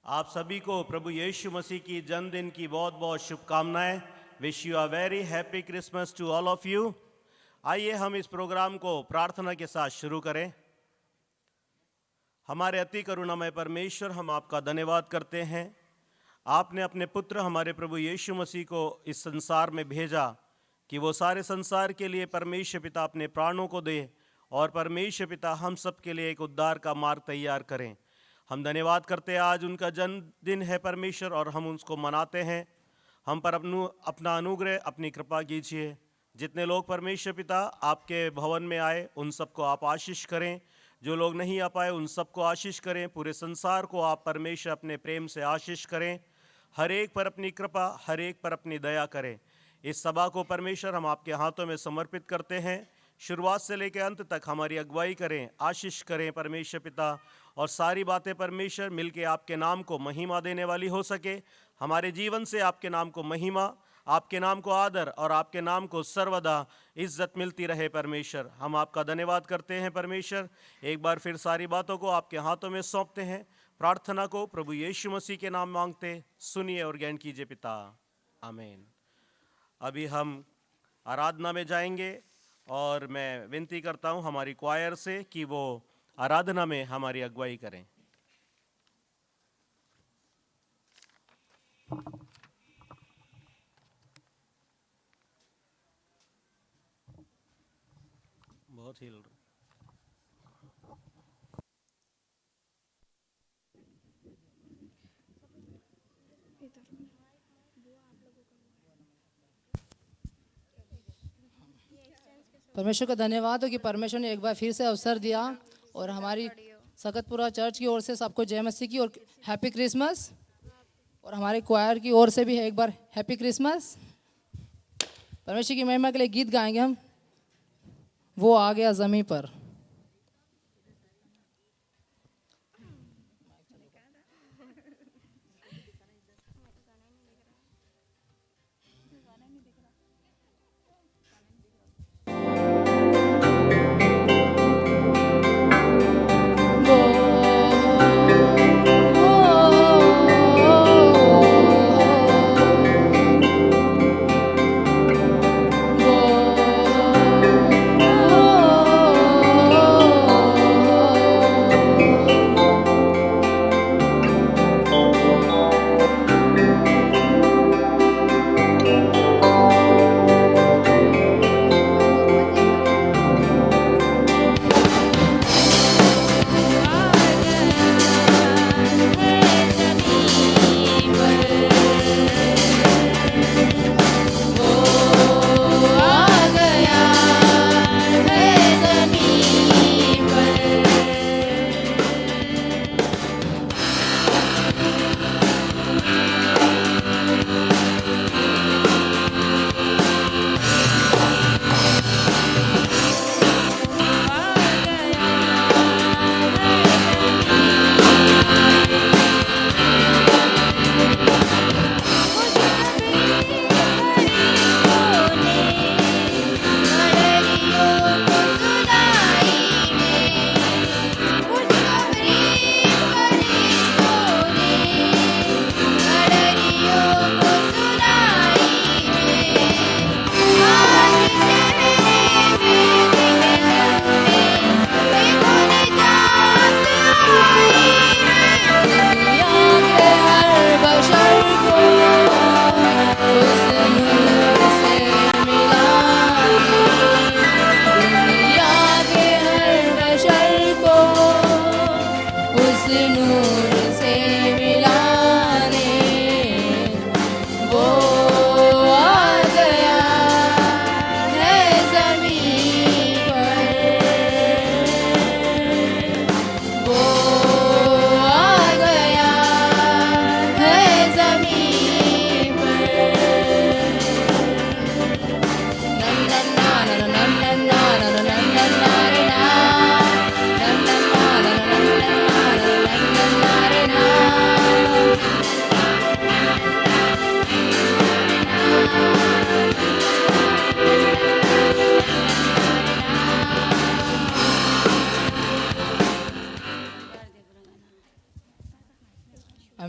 आप सभी को प्रभु यीशु मसीह की जन्मदिन की बहुत बहुत शुभकामनाएं। Wish you a very happy Christmas to all of you. आइए हम इस प्रोग्राम को प्रार्थना के साथ शुरू करें। हमारे अति करुणामय परमेश्वर, हम आपका धन्यवाद करते हैं। आपने अपने पुत्र हमारे प्रभु यीशु मसीह को इस संसार में भेजा कि वो सारे संसार के लिए परमेश्वर पिता अपने प्राणों को दे और परमेश्वर पिता हम सब के लिए एक उद्धार का मार्ग तैयार करें। हम धन्यवाद करते हैं, आज उनका जन्मदिन है परमेश्वर और हम उसको मनाते हैं। हम पर अपना अनुग्रह, अपनी कृपा कीजिए। जितने लोग परमेश्वर पिता आपके भवन में आए उन सबको आप आशीष करें, जो लोग नहीं आ पाए उन सबको आशीष करें। पूरे संसार को आप परमेश्वर अपने प्रेम से आशीष करें। हर एक पर अपनी कृपा, हर एक पर अपनी दया करें। इस सभा को परमेश्वर हम आपके हाथों में समर्पित करते हैं। शुरुआत से लेकर अंत तक हमारी अगुवाई करें, आशीष करें परमेश्वर पिता, और सारी बातें परमेश्वर मिलके आपके नाम को महिमा देने वाली हो सके। हमारे जीवन से आपके नाम को महिमा, आपके नाम को आदर और आपके नाम को सर्वदा इज्जत मिलती रहे परमेश्वर। हम आपका धन्यवाद करते हैं परमेश्वर। एक बार फिर सारी बातों को आपके हाथों में सौंपते हैं। प्रार्थना को प्रभु यीशु मसीह के नाम मांगते, सुनिए और ज्ञान कीजिए पिता, आमीन। अभी हम आराधना में जाएंगे और मैं विनती करता हूं हमारी क्वायर से कि वो आराधना में हमारी अगुवाई करें। बहुत ही परमेश्वर का धन्यवाद हो कि परमेश्वर ने एक बार फिर से अवसर दिया और हमारी सकतपुरा चर्च की ओर से सबको जय मसीह की और हैप्पी क्रिसमस, और हमारे क्वायर की ओर से भी है एक बार हैप्पी क्रिसमस। परमेश्वर की महिमा के लिए गीत गाएंगे हम, वो आ गया ज़मीं पर।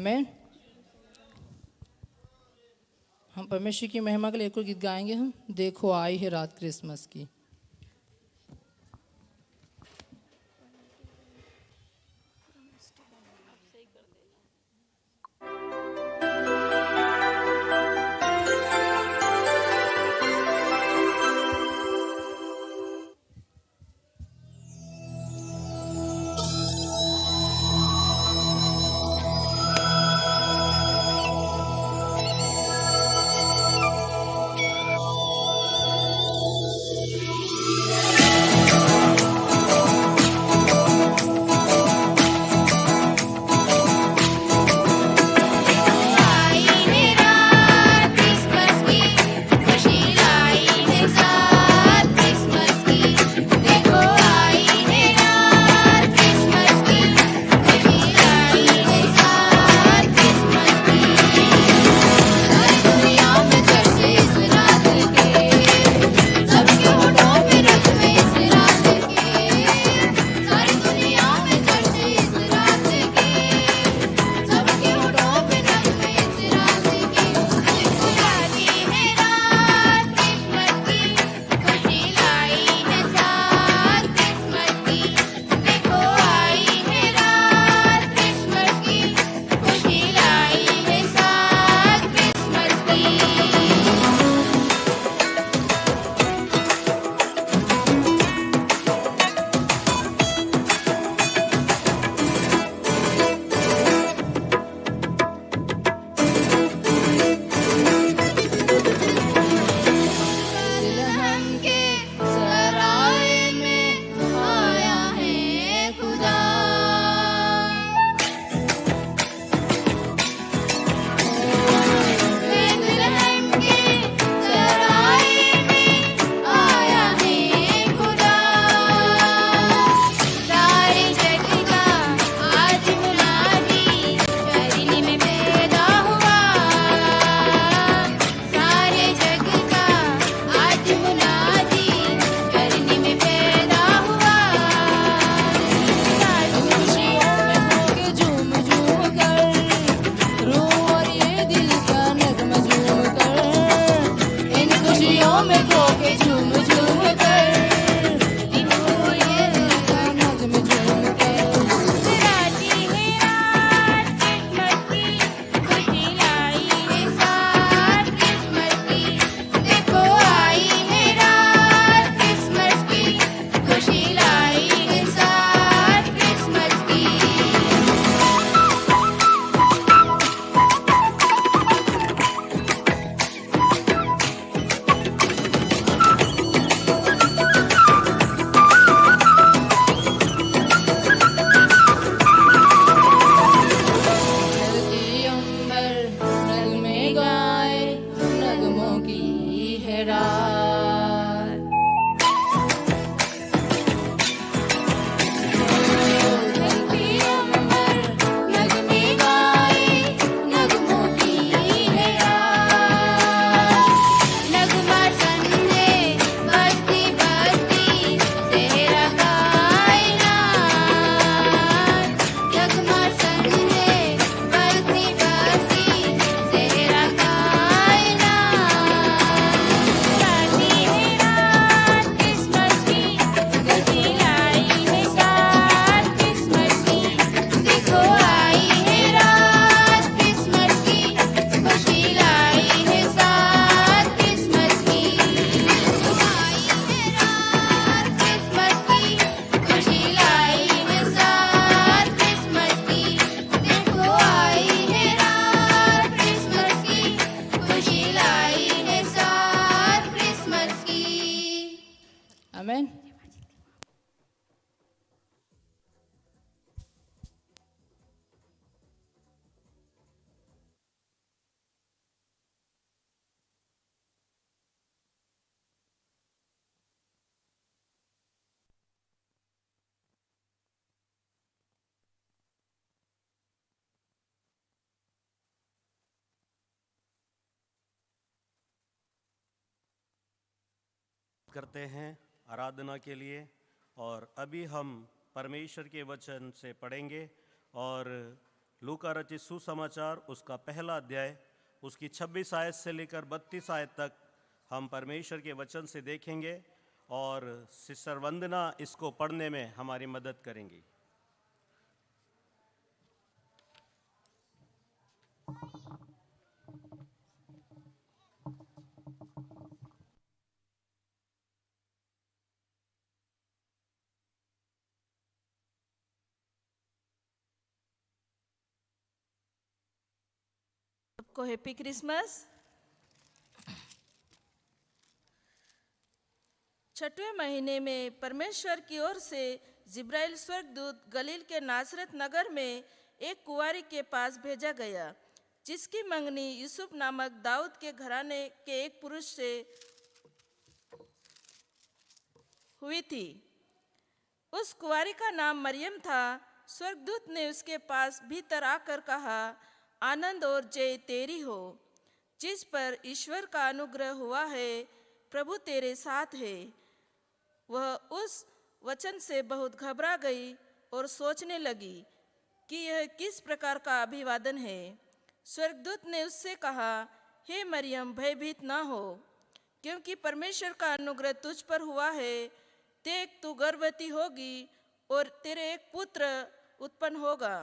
आमेन। हम परमेश्वर की महिमा के लिए एक और गीत गाएंगे। हम देखो आई है रात क्रिसमस की। आमेन। करते हैं आराधना के लिए। और अभी हम परमेश्वर के वचन से पढ़ेंगे और लूका रचित सुसमाचार उसका पहला अध्याय उसकी 26 आयत से लेकर 32 आयत तक हम परमेश्वर के वचन से देखेंगे और सिस्टर वंदना इसको पढ़ने में हमारी मदद करेंगी। सबको हैप्पी क्रिसमस। छठवें महीने में परमेश्वर की ओर से जिब्राइल स्वर्गदूत गलील के नासरत नगर में एक कुंवारी के पास भेजा गया, जिसकी मंगनी यूसुफ नामक दाऊद के घराने के एक पुरुष से हुई थी। उस कुंवारी का नाम मरियम था। स्वर्गदूत ने उसके पास भीतर आकर कहा, आनंद और जय तेरी हो, जिस पर ईश्वर का अनुग्रह हुआ है, प्रभु तेरे साथ है। वह उस वचन से बहुत घबरा गई और सोचने लगी कि यह किस प्रकार का अभिवादन है। स्वर्गदूत ने उससे कहा, हे मरियम, भयभीत न हो, क्योंकि परमेश्वर का अनुग्रह तुझ पर हुआ है। देख, तू गर्भवती होगी और तेरे एक पुत्र उत्पन्न होगा,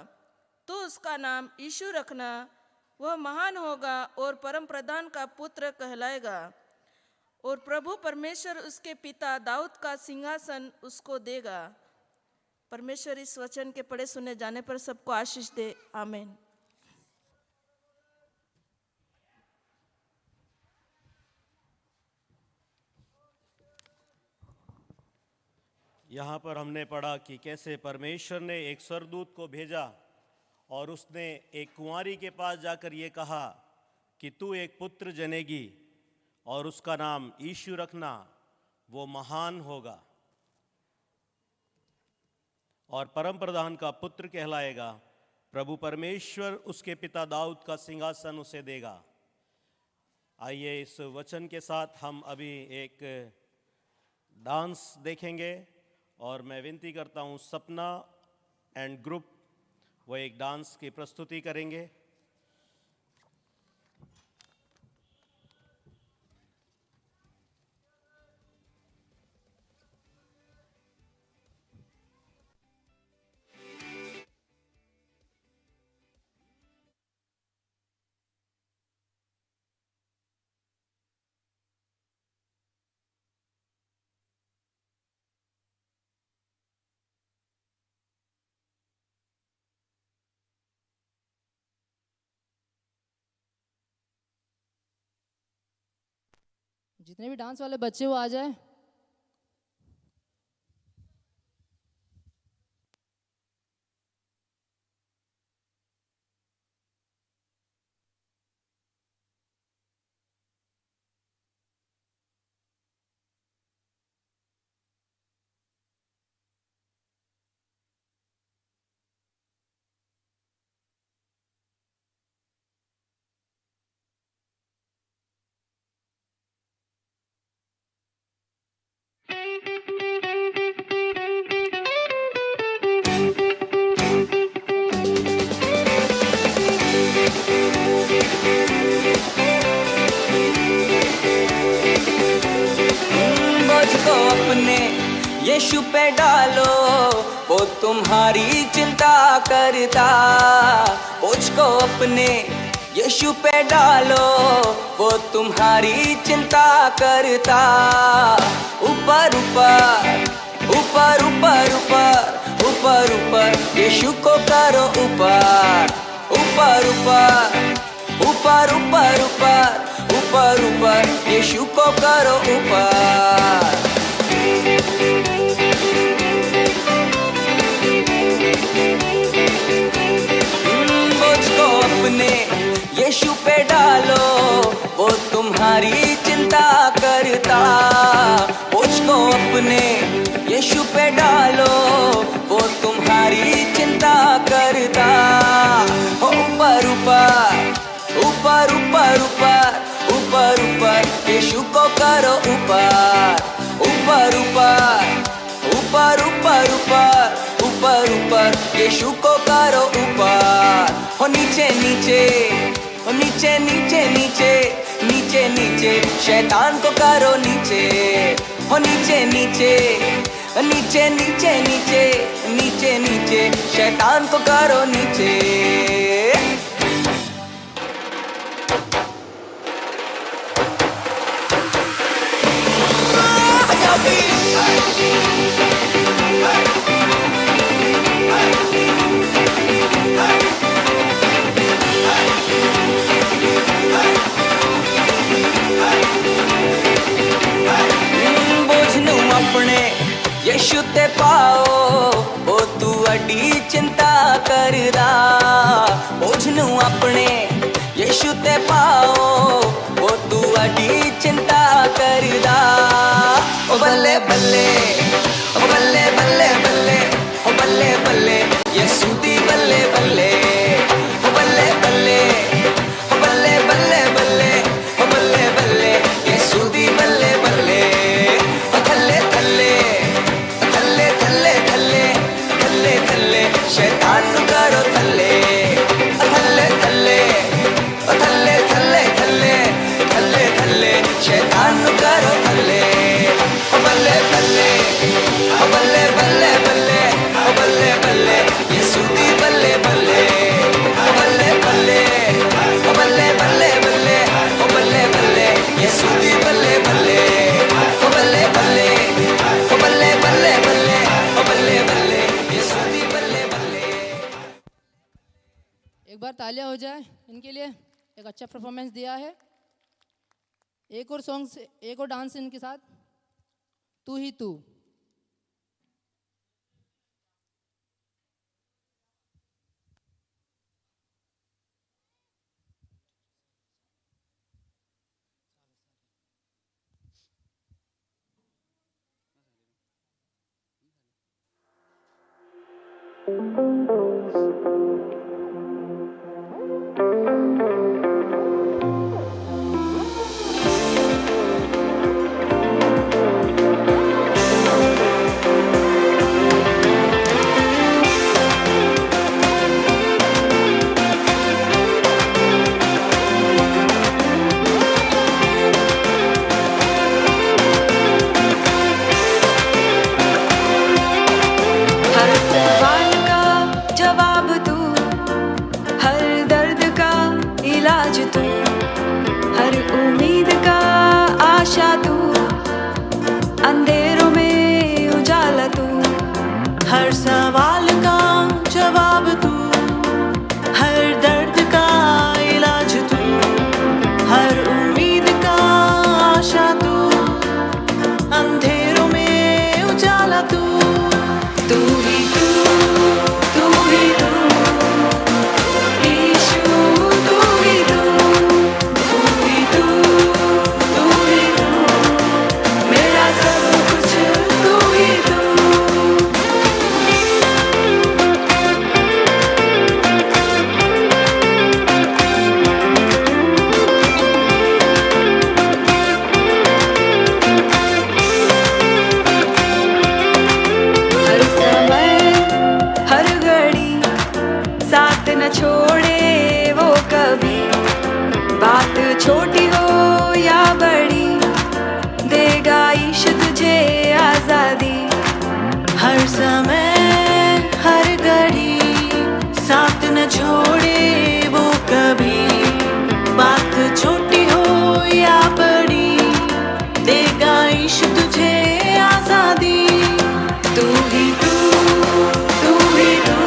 तो उसका नाम यीशु रखना। वह महान होगा और परम प्रधान का पुत्र कहलाएगा, और प्रभु परमेश्वर उसके पिता दाऊद का सिंहासन उसको देगा। परमेश्वर इस वचन के पढ़े सुने जाने पर सबको आशीष दे। आमीन। यहाँ पर हमने पढ़ा कि कैसे परमेश्वर ने एक स्वर्गदूत को भेजा और उसने एक कुंवारी के पास जाकर ये कहा कि तू एक पुत्र जनेगी और उसका नाम यीशु रखना, वो महान होगा और परम प्रधान का पुत्र कहलाएगा। प्रभु परमेश्वर उसके पिता दाऊद का सिंहासन उसे देगा। आइए इस वचन के साथ हम अभी एक डांस देखेंगे और मैं विनती करता हूँ सपना एंड ग्रुप वो एक डांस की प्रस्तुति करेंगे। जितने भी डांस वाले बच्चे वो आ जाए। अपने यीशु पे डालो, वो तुम्हारी चिंता करता। बोझ को अपने यीशु पे डालो, वो तुम्हारी चिंता करता। ऊपर ऊपर ऊपर ऊपर ऊपर ऊपर ऊपर यीशु को करो ऊपर। ऊपर ऊपर ऊपर ऊपर ऊपर ऊपर ऊपर यीशु को करो ऊपर। बोझ को अपने यीशु पे डालो, वो तुम्हारी चिंता करता। बोझ को अपने यीशु पे डालो, वो तुम्हारी चिंता करता। ऊपर ऊपर ऊपर ऊपर ऊपर ऊपर ऊपर यीशु को करो ऊपर। ऊपर ऊपर ऊपर ऊपर ऊपर ऊपर ऊपर यीशु को करो ऊपर। नीचे नीचे ओ नीचे नीचे नीचे नीचे नीचे शैतान को करो नीचे हो नीचे नीचे नीचे नीचे नीचे नीचे नीचे शैतान को करो नीचे अपने यीशु ते पाओ ओ तू अड्डी चिंता करदा बोझनू अपने यीशु ते पाओ ओ तू अड्डी चिंता करदा ओ बल्ले बल्ले ओ बल्ले बल्ले बल्ले ओ बल्ले बल्ले यीशु दी बल्ले बल्ले ओ बल्ले बल्ले ओ बल्ले बल्ले बल्ले ओ बल्ले बल्ले यीशु दी बल्ले बल्ले शैतान करो थल्ले थल्ले थल्ले थल्ले थल्ले थल्ले थल्ले थल्ले शैतान करो थल्ले बल्ले बल्ले बल्ले बल्ले बल्ले बल्ले बल्ले यीशु दी बल्ले बल्ले बल्ले बल्ले बल्ले बल्ले बल्ले बल्ले बल्ले यीशु दी बल्ले बल्ले बल्ले बल्ले बल्ले बल्ले बल्ले बल्ले बल्ले यीशु दी बल्ले बल्ले। एक बार तालियां हो जाए इनके लिए, एक अच्छा परफॉर्मेंस दिया है। एक और सॉन्ग से एक और डांस इनके साथ, तू ही तू। हर सवाल का जवाब तू, हर दर्द का इलाज तू, हर उम्मीद का आशा तू, अंधेरों में उजाला तू। तू ही तू, तू ही तू, यीशु तू ही तू, तू ही तू, तू ही तू, मेरा सब कुछ तू ही तू। छोड़े वो कभी, बात छोटी हो या बड़ी, देगा ईश तुझे आजादी। हर समय हर घड़ी साथ न छोड़े वो कभी, बात छोटी हो या बड़ी, देगा ईश तुझे आजादी। तू ही तू, तू ही तू,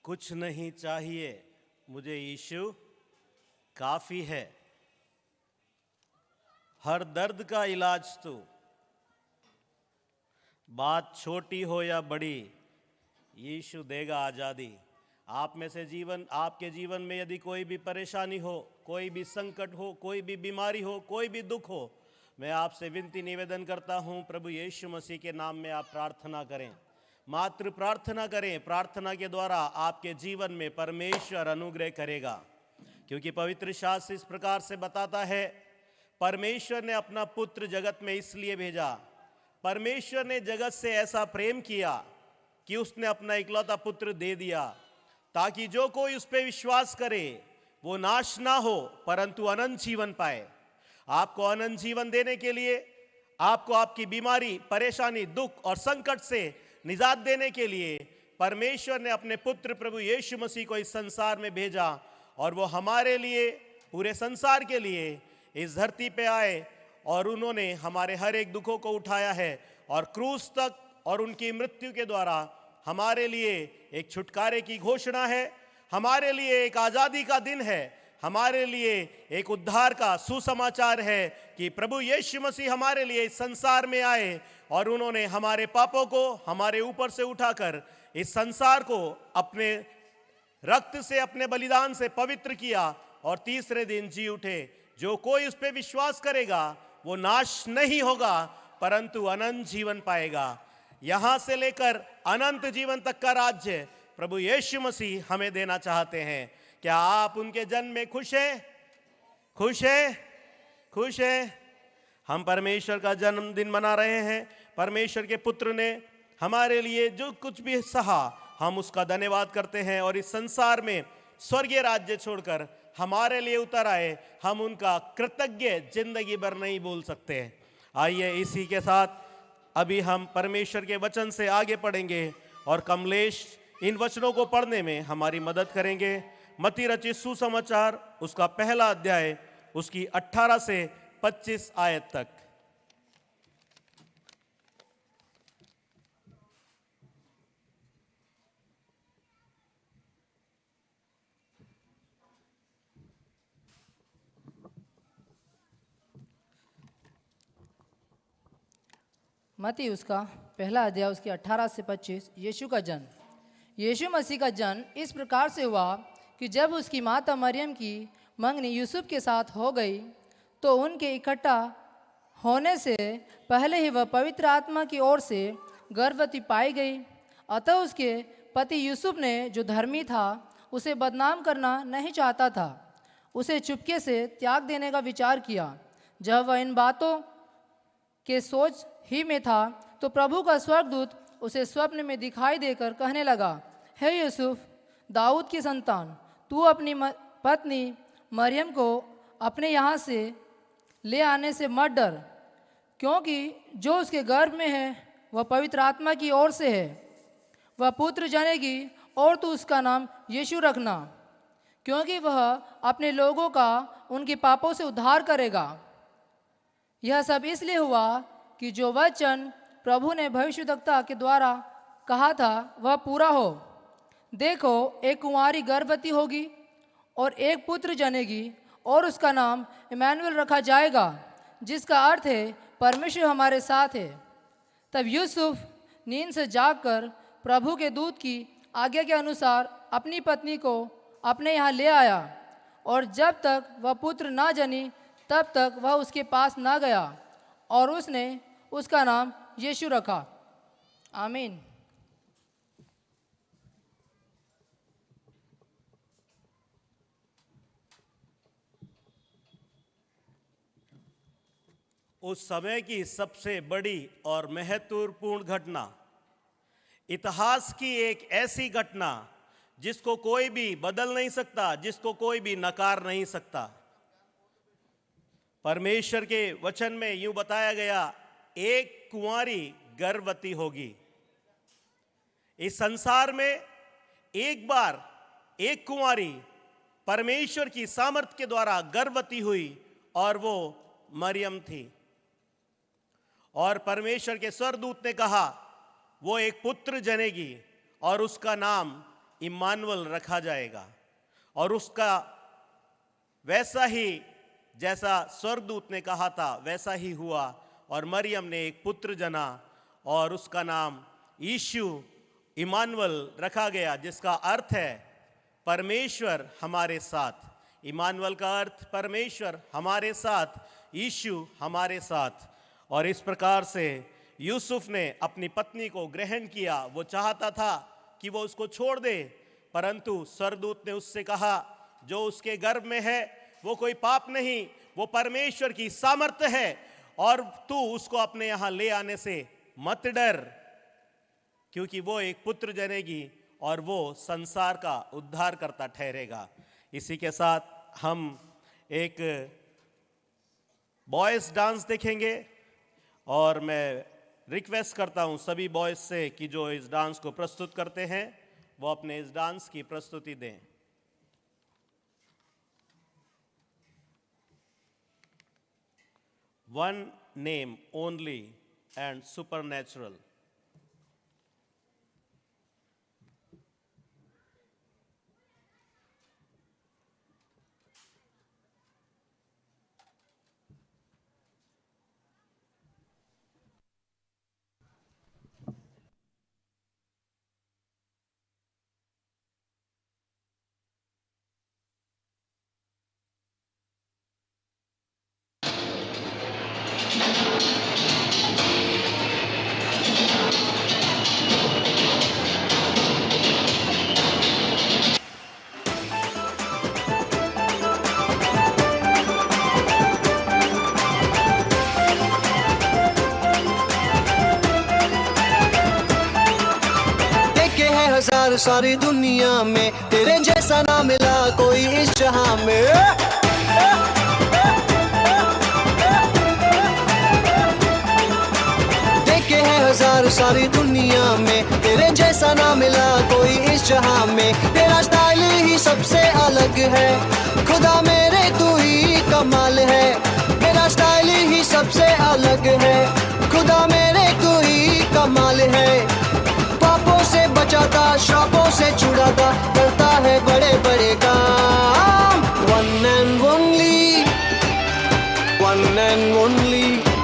कुछ नहीं चाहिए, मुझे यीशु काफी है। हर दर्द का इलाज तू, बात छोटी हो या बड़ी, यीशु देगा आज़ादी। आप में से आपके जीवन में यदि कोई भी परेशानी हो, कोई भी संकट हो, कोई भी बीमारी हो, कोई भी दुख हो, मैं आपसे विनती निवेदन करता हूं, प्रभु यीशु मसीह के नाम में आप प्रार्थना करें, मात्र प्रार्थना करें। प्रार्थना के द्वारा आपके जीवन में परमेश्वर अनुग्रह करेगा, क्योंकि पवित्र शास्त्र इस प्रकार से बताता है, परमेश्वर ने अपना पुत्र जगत में इसलिए भेजा, परमेश्वर ने जगत से ऐसा प्रेम किया कि उसने अपना इकलौता पुत्र दे दिया, ताकि जो कोई उस पर विश्वास करे वो नाश ना हो परंतु अनंत जीवन पाए। आपको अनंत जीवन देने के लिए, आपको आपकी बीमारी, परेशानी, दुख और संकट से निजात देने के लिए परमेश्वर ने अपने पुत्र प्रभु यीशु मसीह को इस संसार में भेजा, और वो हमारे लिए, पूरे संसार के लिए इस धरती पे आए और उन्होंने हमारे हर एक दुखों को उठाया है, और क्रूस तक और उनकी मृत्यु के द्वारा हमारे लिए एक छुटकारे की घोषणा है, हमारे लिए एक आज़ादी का दिन है, हमारे लिए एक उद्धार का सुसमाचार है कि प्रभु यीशु मसीह हमारे लिए इस संसार में आए और उन्होंने हमारे पापों को हमारे ऊपर से उठाकर इस संसार को अपने रक्त से, अपने बलिदान से पवित्र किया और तीसरे दिन जी उठे। जो कोई उस पर विश्वास करेगा वो नाश नहीं होगा परंतु अनंत जीवन पाएगा। यहां से लेकर अनंत जीवन तक का राज्य प्रभु यीशु मसीह हमें देना चाहते हैं। क्या आप उनके जन्म में खुश हैं? खुश हैं? खुश हैं? हम परमेश्वर का जन्मदिन मना रहे हैं। परमेश्वर के पुत्र ने हमारे लिए जो कुछ भी सहा, हम उसका धन्यवाद करते हैं, और इस संसार में स्वर्गीय राज्य छोड़कर हमारे लिए उतर आए। हम उनका कृतज्ञ जिंदगी भर नहीं भूल सकते। आइए इसी के साथ अभी हम परमेश्वर के वचन से आगे पढ़ेंगे और कमलेश इन वचनों को पढ़ने में हमारी मदद करेंगे। मत्ती रचित सुसमाचार उसका पहला अध्याय उसकी 18 से 25 आयत तक। मत्ती उसका पहला अध्याय उसकी 18 से 25। यीशु का जन्म। यीशु मसीह का जन्म इस प्रकार से हुआ कि जब उसकी माता मरियम की मंगनी यूसुफ के साथ हो गई तो उनके इकट्ठा होने से पहले ही वह पवित्र आत्मा की ओर से गर्भवती पाई गई। अतः उसके पति यूसुफ ने, जो धर्मी था, उसे बदनाम करना नहीं चाहता था, उसे चुपके से त्याग देने का विचार किया। जब वह इन बातों के सोच ही में था तो प्रभु का स्वर्गदूत उसे स्वप्न में दिखाई देकर कहने लगा, हे यूसुफ, दाऊद की संतान, तू अपनी पत्नी मरियम को अपने यहाँ से ले आने से मत डर, क्योंकि जो उसके गर्भ में है वह पवित्र आत्मा की ओर से है। वह पुत्र जनेगी और तू उसका नाम यीशु रखना, क्योंकि वह अपने लोगों का उनके पापों से उद्धार करेगा। यह सब इसलिए हुआ कि जो वचन प्रभु ने भविष्यद्वक्ता के द्वारा कहा था वह पूरा हो। देखो, एक कुंवारी गर्भवती होगी और एक पुत्र जनेगी और उसका नाम इमैनुएल रखा जाएगा, जिसका अर्थ है परमेश्वर हमारे साथ है। तब यूसुफ नींद से जागकर प्रभु के दूत की आज्ञा के अनुसार अपनी पत्नी को अपने यहाँ ले आया, और जब तक वह पुत्र ना जनी तब तक वह उसके पास ना गया, और उसने उसका नाम यीशु रखा। आमीन। उस समय की सबसे बड़ी और महत्वपूर्ण घटना, इतिहास की एक ऐसी घटना जिसको कोई भी बदल नहीं सकता, जिसको कोई भी नकार नहीं सकता। परमेश्वर के वचन में यूं बताया गया, एक कुंवारी गर्भवती होगी। इस संसार में एक बार एक कुंवारी परमेश्वर की सामर्थ के द्वारा गर्भवती हुई और वो मरियम थी। और परमेश्वर के स्वर्गदूत ने कहा वो एक पुत्र जनेगी और उसका नाम इम्मानुएल रखा जाएगा। और उसका वैसा ही जैसा स्वर्गदूत ने कहा था वैसा ही हुआ, और मरियम ने एक पुत्र जना और उसका नाम यीशु इम्मानुएल रखा गया, जिसका अर्थ है परमेश्वर हमारे साथ। इम्मानुएल का अर्थ परमेश्वर हमारे साथ, यीशु हमारे साथ। और इस प्रकार से यूसुफ ने अपनी पत्नी को ग्रहण किया। वो चाहता था कि वो उसको छोड़ दे, परंतु स्वर्गदूत ने उससे कहा जो उसके गर्भ में है वो कोई पाप नहीं, वो परमेश्वर की सामर्थ्य है, और तू उसको अपने यहाँ ले आने से मत डर, क्योंकि वो एक पुत्र जनेगी और वो संसार का उद्धारकर्ता ठहरेगा। इसी के साथ हम एक बॉयज डांस देखेंगे, और मैं रिक्वेस्ट करता हूं सभी बॉयज से कि जो इस डांस को प्रस्तुत करते हैं वो अपने इस डांस की प्रस्तुति दें। One name only and supernatural. हजार सारी दुनिया में, तेरे जैसा ना मिला कोई इस जहां में। देखे हैं हजार सारी दुनिया में, तेरे जैसा ना मिला कोई इस जहां में। तेरा स्टाइल ही सबसे अलग है, खुदा मेरे तू ही कमाल है। तेरा स्टाइल ही सबसे अलग है, खुदा मेरे तू ही कमाल है। पापों से बचाता, श्रापों से छुड़ाता, करता है बड़े बड़े काम। वन एंड ओनली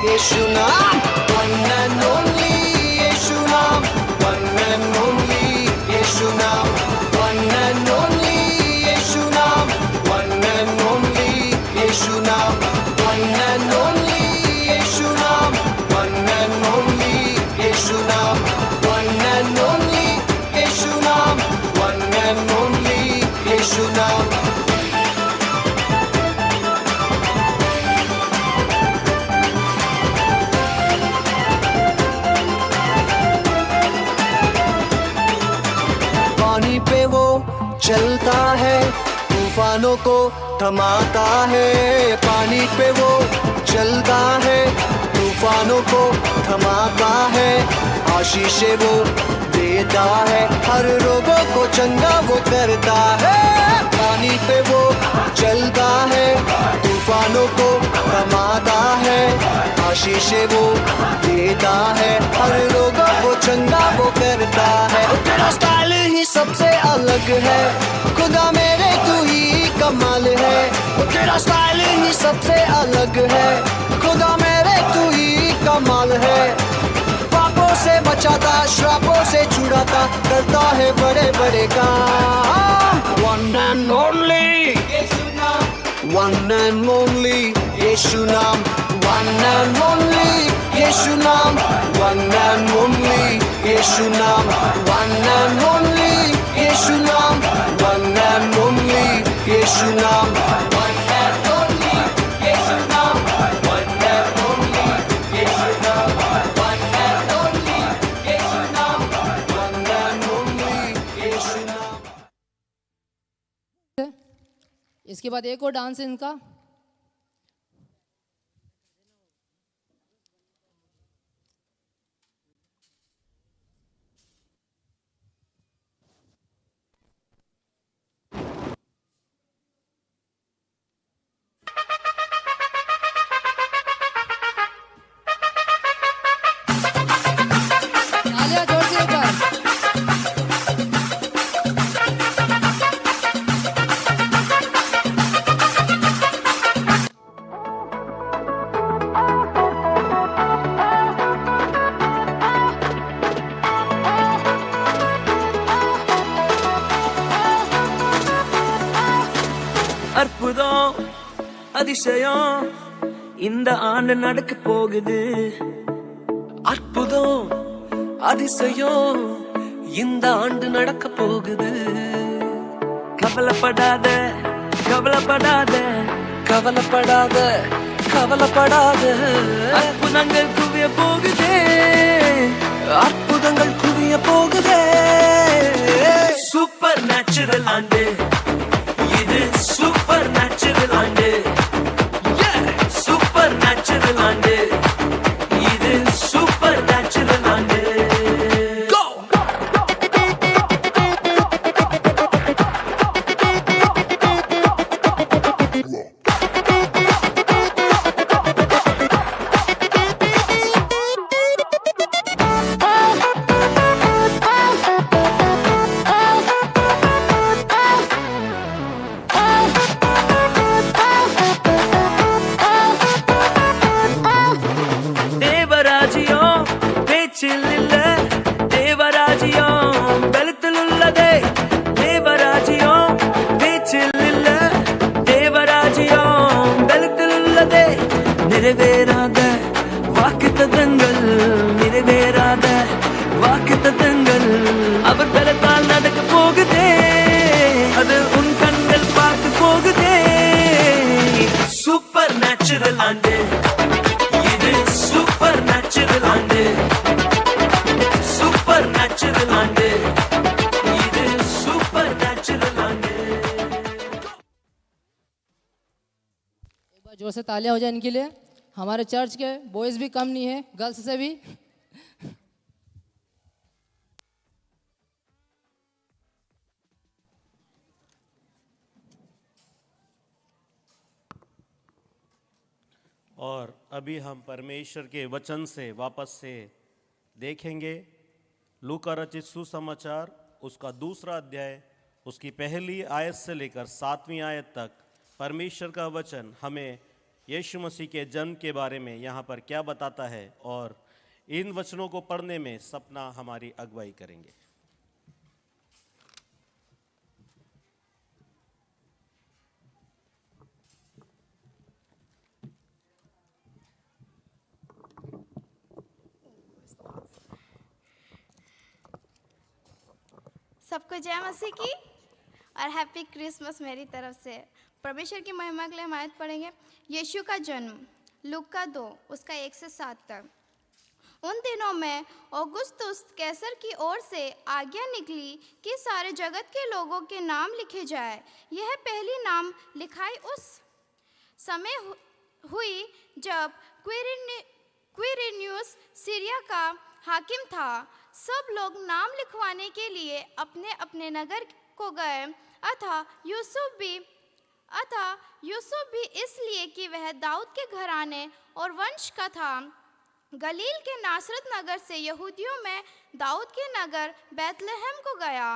यीशु नाम, वन एंड ओनली यीशु नाम, वन एंड ओनली यीशु नाम, वन एंड ओनली यीशु नाम, वन एंड ओनली यीशु नाम, वन एंड ओनली यीशु नाम, वन एंड ओनली यीशु नाम, वन एंड ओनली यीशु नाम, वन एंड ओनली यीशु नाम। पानी पे वो चलता है, तूफानों को थमाता है। पानी पे वो चलता है, तूफानों को थमाता है। आशीषें वो देता है, हर रोगों को चंगा वो करता है। पानी पे वो चलता है, तूफानों को थमाता है। आशीषें वो देता है, हर रोगों को चंगा वो करता है। तेरा स्टाइल ही सबसे अलग है, खुदा मेरे तू ही कमाल है। तेरा स्टाइल ही सबसे अलग है, खुदा मेरे तू ही कमाल है। पापों से बचाता, श्रापों से छुड़ाता, करता है बड़े बड़े काम। वन एंड ओनली यीशु नाम, वन एंड ओनली यीशु नाम, वन एंड ओनली यीशु नाम, वन एंड ओनली यीशु नाम, वन एंड ओनली यीशु नाम, वन एंड ओनली यीशु नाम, वन एंड ओनली यीशु नाम, वन एंड ओनली यीशु नाम, वन एंड ओनली यीशु नाम, वन एंड ओनली यीशु नाम। इसके बाद एक और डांस है इनका। तालियां जोर से एक बार। அதிசயம் இந்த ஆண்டு நடக்க போகுது. அற்புதம் அதிசயம் இந்த ஆண்டு நடக்க போகுது. கவலைப்படாத கவலைப்படாத கவலைப்படாத கவலைப்படாத, அற்புதங்கள் குவிய போகுதே, அற்புதங்கள் குவிய போகுதே. சூப்பர் நேச்சுரல் ஆண்டு இது, சூப்பர் நேச்சுரல் ஆண்டு, சூப்பர் நேச்சுரல் ஆண்டு இது, சூப்பர் நேச்சுரல் ஆண்டு. தேவராஜ்யம் பேச்சில் இல்ல, தேவராஜ்யம் பலத்தில் உள்ளதே. தேவராஜ்யம் பேச்சில் இல்ல, தேவராஜ்யம் பலத்தில் உள்ளதே. நிறைவேறாத வாக்குத்தத்தங்கள், நிறைவேறாத வாக்குத்தத்தங்கள் அவர் பலத்தால் நடக்க போகுதே, அது உன் கண்கள் பார்க்க போகுதே. சூப்பர் நேச்சுரல் ஆண்டு இது, சூப்பர் நேச்சுரல் ஆண்டு, சூப்பர் நேச்சுரல் ஆண்டு இது, சூப்பர் நேச்சுரல் ஆண்டு. एक बार जोर से तालियां हो जाए इनके लिए. हमारे चर्च के बॉयज़ भी कम नहीं है, गर्ल्स से भी. और अभी हम परमेश्वर के वचन से वापस से देखेंगे लूका रचित सुसमाचार, उसका दूसरा अध्याय, उसकी पहली आयत से लेकर 7वीं आयत तक परमेश्वर का वचन हमें यीशु मसीह के जन्म के बारे में यहाँ पर क्या बताता है, और इन वचनों को पढ़ने में सपना हमारी अगुवाई करेंगे. सबको जय मसीह की और हैप्पी क्रिसमस मेरी तरफ से. परमेश्वर की महिमा के लिए हम आयत पढ़ेंगे. यीशु का जन्म, लूका 2 उसका 1 से 7 तक. उन दिनों में औगुस्तुस कैसर की ओर से आज्ञा निकली कि सारे जगत के लोगों के नाम लिखे जाए. यह पहली नाम लिखाई उस समय हुई जब क्विरिनियुस सीरिया का हाकिम था. सब लोग नाम लिखवाने के लिए अपने अपने नगर को गए. अतः यूसुफ भी इसलिए कि वह दाऊद के घराने और वंश का था. गलील के नासरत नगर से यहूदियों में दाऊद के नगर बैतलहम को गया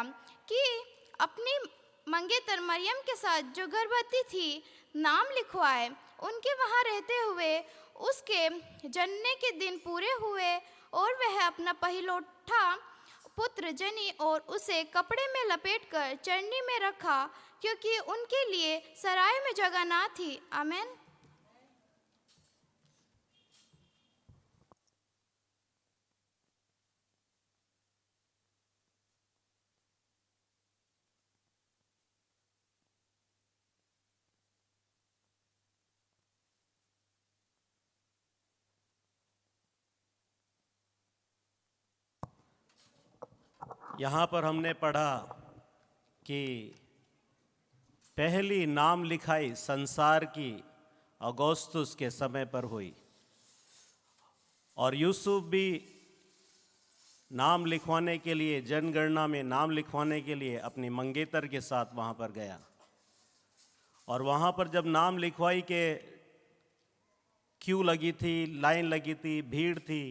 कि अपनी मंगेतर मरियम के साथ जो गर्भवती थी नाम लिखवाए. उनके वहाँ रहते हुए उसके जनने के दिन पूरे हुए और वह अपना पहिलौठा पुत्र जनी और उसे कपड़े में लपेटकर चरनी में रखा, क्योंकि उनके लिए सराय में जगह ना थी. आमीन. यहाँ पर हमने पढ़ा कि पहली नाम लिखाई संसार की अगोस्तुस के समय पर हुई, और यूसुफ भी नाम लिखवाने के लिए, जनगणना में नाम लिखवाने के लिए अपनी मंगेतर के साथ वहाँ पर गया. और वहाँ पर जब नाम लिखवाई के क्यू लगी थी, लाइन लगी थी, भीड़ थी,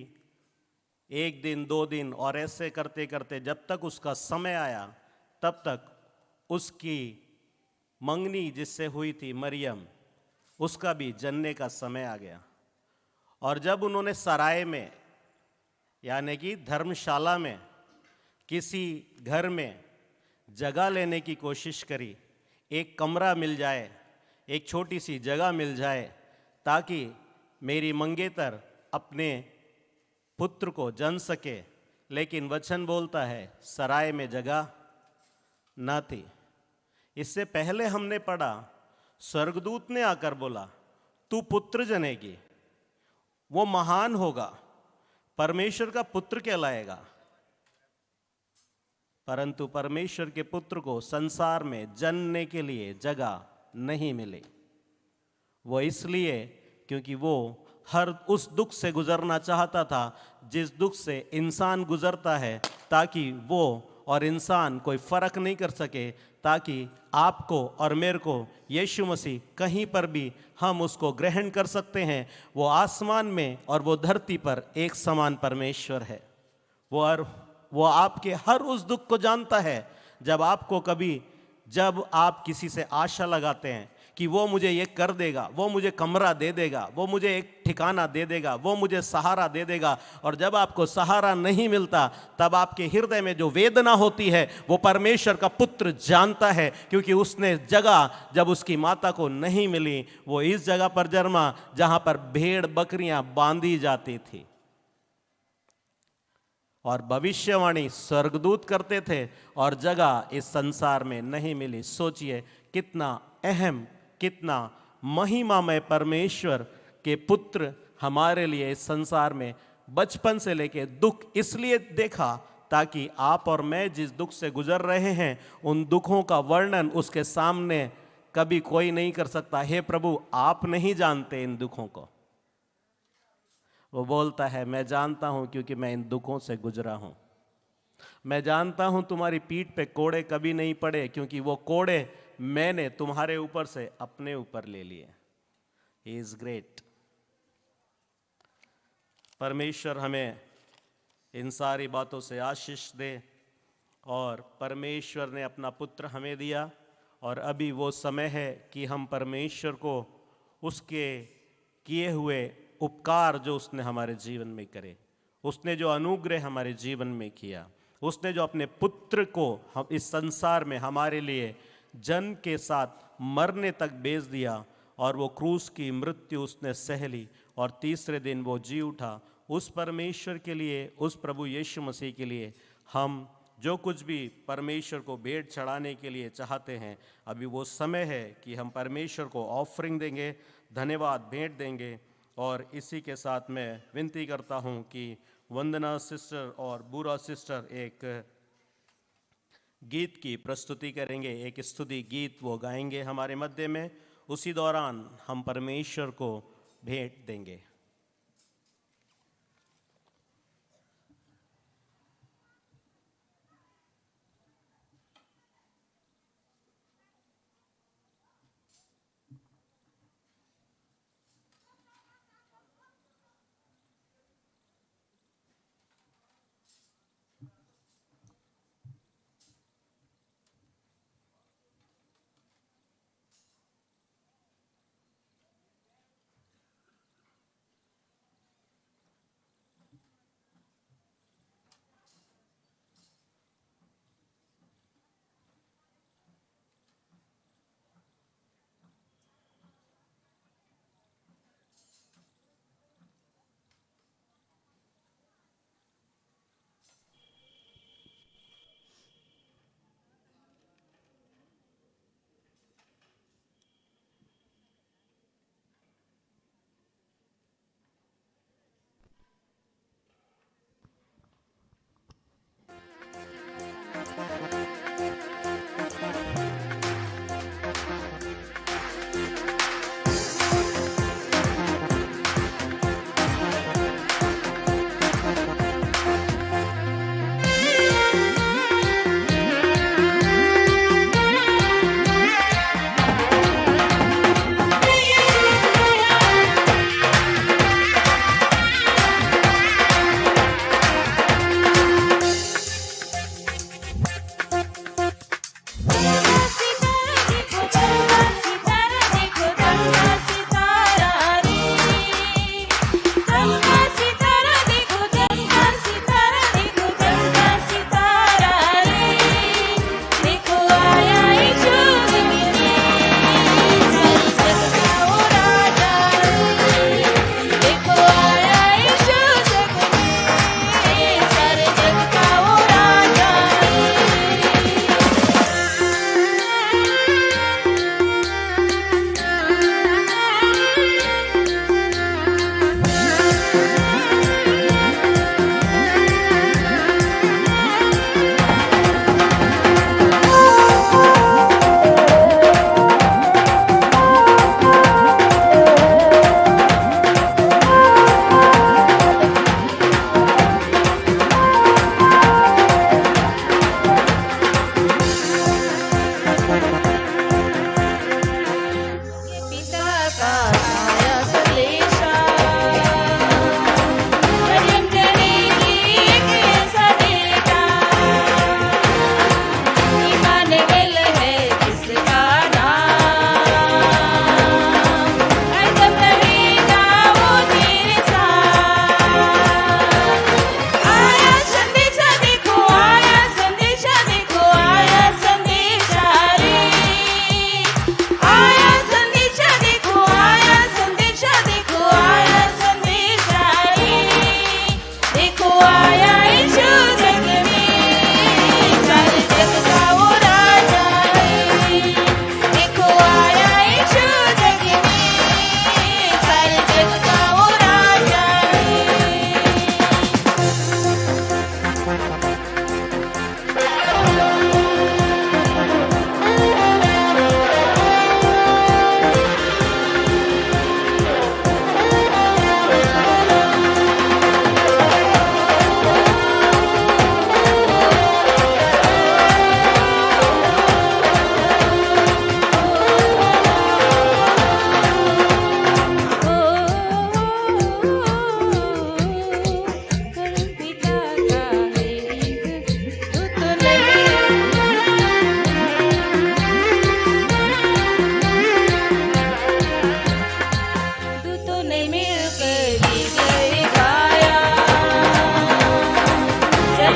1 दिन 2 दिन, और ऐसे करते करते जब तक उसका समय आया तब तक उसकी मंगनी जिससे हुई थी मरियम, उसका भी जनने का समय आ गया. और जब उन्होंने सराय में यानी कि धर्मशाला में किसी घर में जगह लेने की कोशिश करी, एक कमरा मिल जाए, एक छोटी सी जगह मिल जाए ताकि मेरी मंगेतर अपने पुत्र को जन सके, लेकिन वचन बोलता है सराय में जगह न थी। इससे पहले हमने पढ़ा स्वर्गदूत ने आकर बोला तू पुत्र जनेगी, वो महान होगा, परमेश्वर का पुत्र कहलाएगा। परंतु परमेश्वर के पुत्र को संसार में जनने के लिए जगह नहीं मिली। वो इसलिए क्योंकि वो हर उस दुख से गुजरना चाहता था जिस दुख से इंसान गुजरता है, ताकि वो और इंसान कोई फर्क नहीं कर सके, ताकि आपको और मेरे को यीशु मसीह कहीं पर भी हम उसको ग्रहण कर सकते हैं। वो आसमान में और वो धरती पर एक समान परमेश्वर है। वो आपके हर उस दुख को जानता है। जब आप किसी से आशा लगाते हैं कि वो मुझे ये कर देगा, वो मुझे कमरा दे देगा, वो मुझे एक ठिकाना दे देगा, वो मुझे सहारा दे देगा, और जब आपको सहारा नहीं मिलता तब आपके हृदय में जो वेदना होती है वो परमेश्वर का पुत्र जानता है, क्योंकि उसने जगह जब उसकी माता को नहीं मिली वो इस जगह पर जन्मा जहां पर भेड़ बकरियां बांधी जाती थी। और भविष्यवाणी स्वर्गदूत करते थे और जगह इस संसार में नहीं मिली। सोचिए कितना अहम, कितना महिमामय परमेश्वर के पुत्र हमारे लिए इस संसार में बचपन से लेके दुख इसलिए देखा ताकि आप और मैं जिस दुख से गुजर रहे हैं उन दुखों का वर्णन उसके सामने कभी कोई नहीं कर सकता। हे प्रभु, आप नहीं जानते इन दुखों को। वो बोलता है मैं जानता हूं क्योंकि मैं इन दुखों से गुजरा हूं। मैं जानता हूं तुम्हारी पीठ पे कोड़े कभी नहीं पड़े, क्योंकि वो कोड़े मैंने तुम्हारे ऊपर से अपने ऊपर ले लिए। He is great. परमेश्वर हमें इन सारी बातों से आशीष दे। और परमेश्वर ने अपना पुत्र हमें दिया, और अभी वो समय है कि हम परमेश्वर को उसके किए हुए उपकार जो उसने हमारे जीवन में करे, उसने जो अनुग्रह हमारे जीवन में किया, उसने जो अपने पुत्र को हम इस संसार में हमारे लिए जन के साथ मरने तक भेज दिया, और वो क्रूस की मृत्यु उसने सह ली और तीसरे दिन वो जी उठा। उस परमेश्वर के लिए, उस प्रभु यीशु मसीह के लिए हम जो कुछ भी परमेश्वर को भेंट चढ़ाने के लिए चाहते हैं, अभी वो समय है कि हम परमेश्वर को ऑफरिंग देंगे, धन्यवाद भेंट देंगे। और इसी के साथ मैं विनती करता हूं कि वंदना सिस्टर और बुरा सिस्टर एक गीत की प्रस्तुति करेंगे, एक स्तुति गीत वो गाएंगे हमारे मध्य में। उसी दौरान हम परमेश्वर को भेंट देंगे।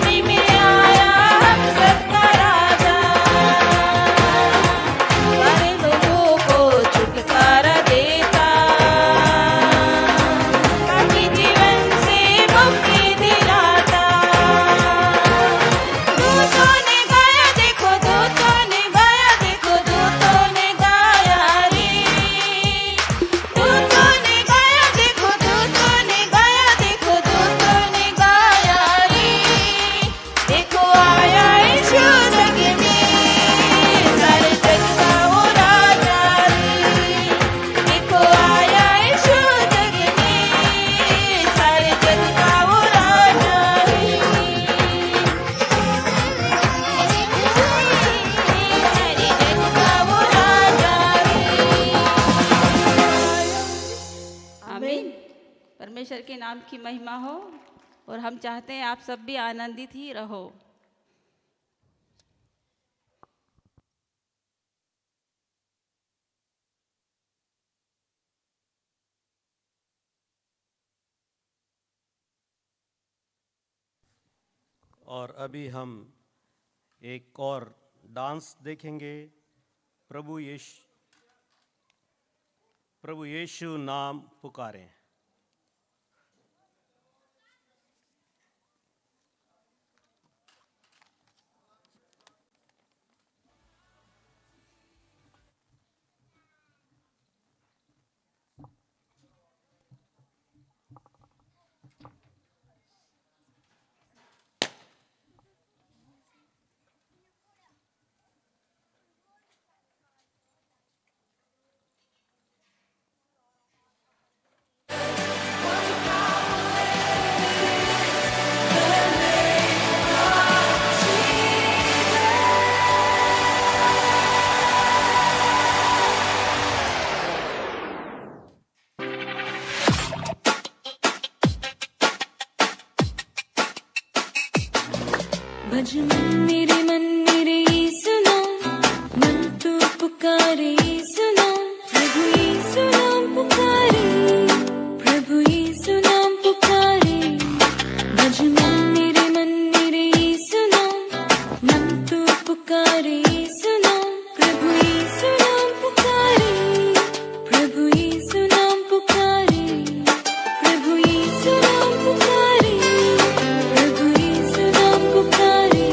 धरती में आया हम सबका राजा, सारे लोगों को छुटकारा देता, ताकि जीवन से मुक्ति दिलाता। दूतों ने गाया, देखो दूतों ने गाया, देखो दूतों ने गाया रे। दूतों ने गाया, देखो दूतों ने गाया, देखो दूतों ने गाया रे। देखो आया यीशु जग में, सारे जग का वो राजा रे। देखो आया यीशु जग में, सारे जग का वो राजा रे। सारे जग का वो राजा रे। आमीन। परमेश्वर के नाम की महिमा हो। और हम चाहते हैं आप सब भी आनंदित ही रहो। और अभी हम एक और डांस देखेंगे। प्रभु यीशु नाम पुकारें। भज मन मेरे यीशु नाम, मन तू पुकारे यीशु नाम, प्रभु यीशु नाम पुकारे, प्रभु यीशु नाम पुकारे। भज मन मेरे यीशु नाम, मन तू पुकारे यीशु नाम, प्रभु यीशु नाम पुकारे, प्रभु यीशु नाम पुकारे, प्रभु यीशु नाम पुकारे, प्रभु यीशु नाम पुकारे।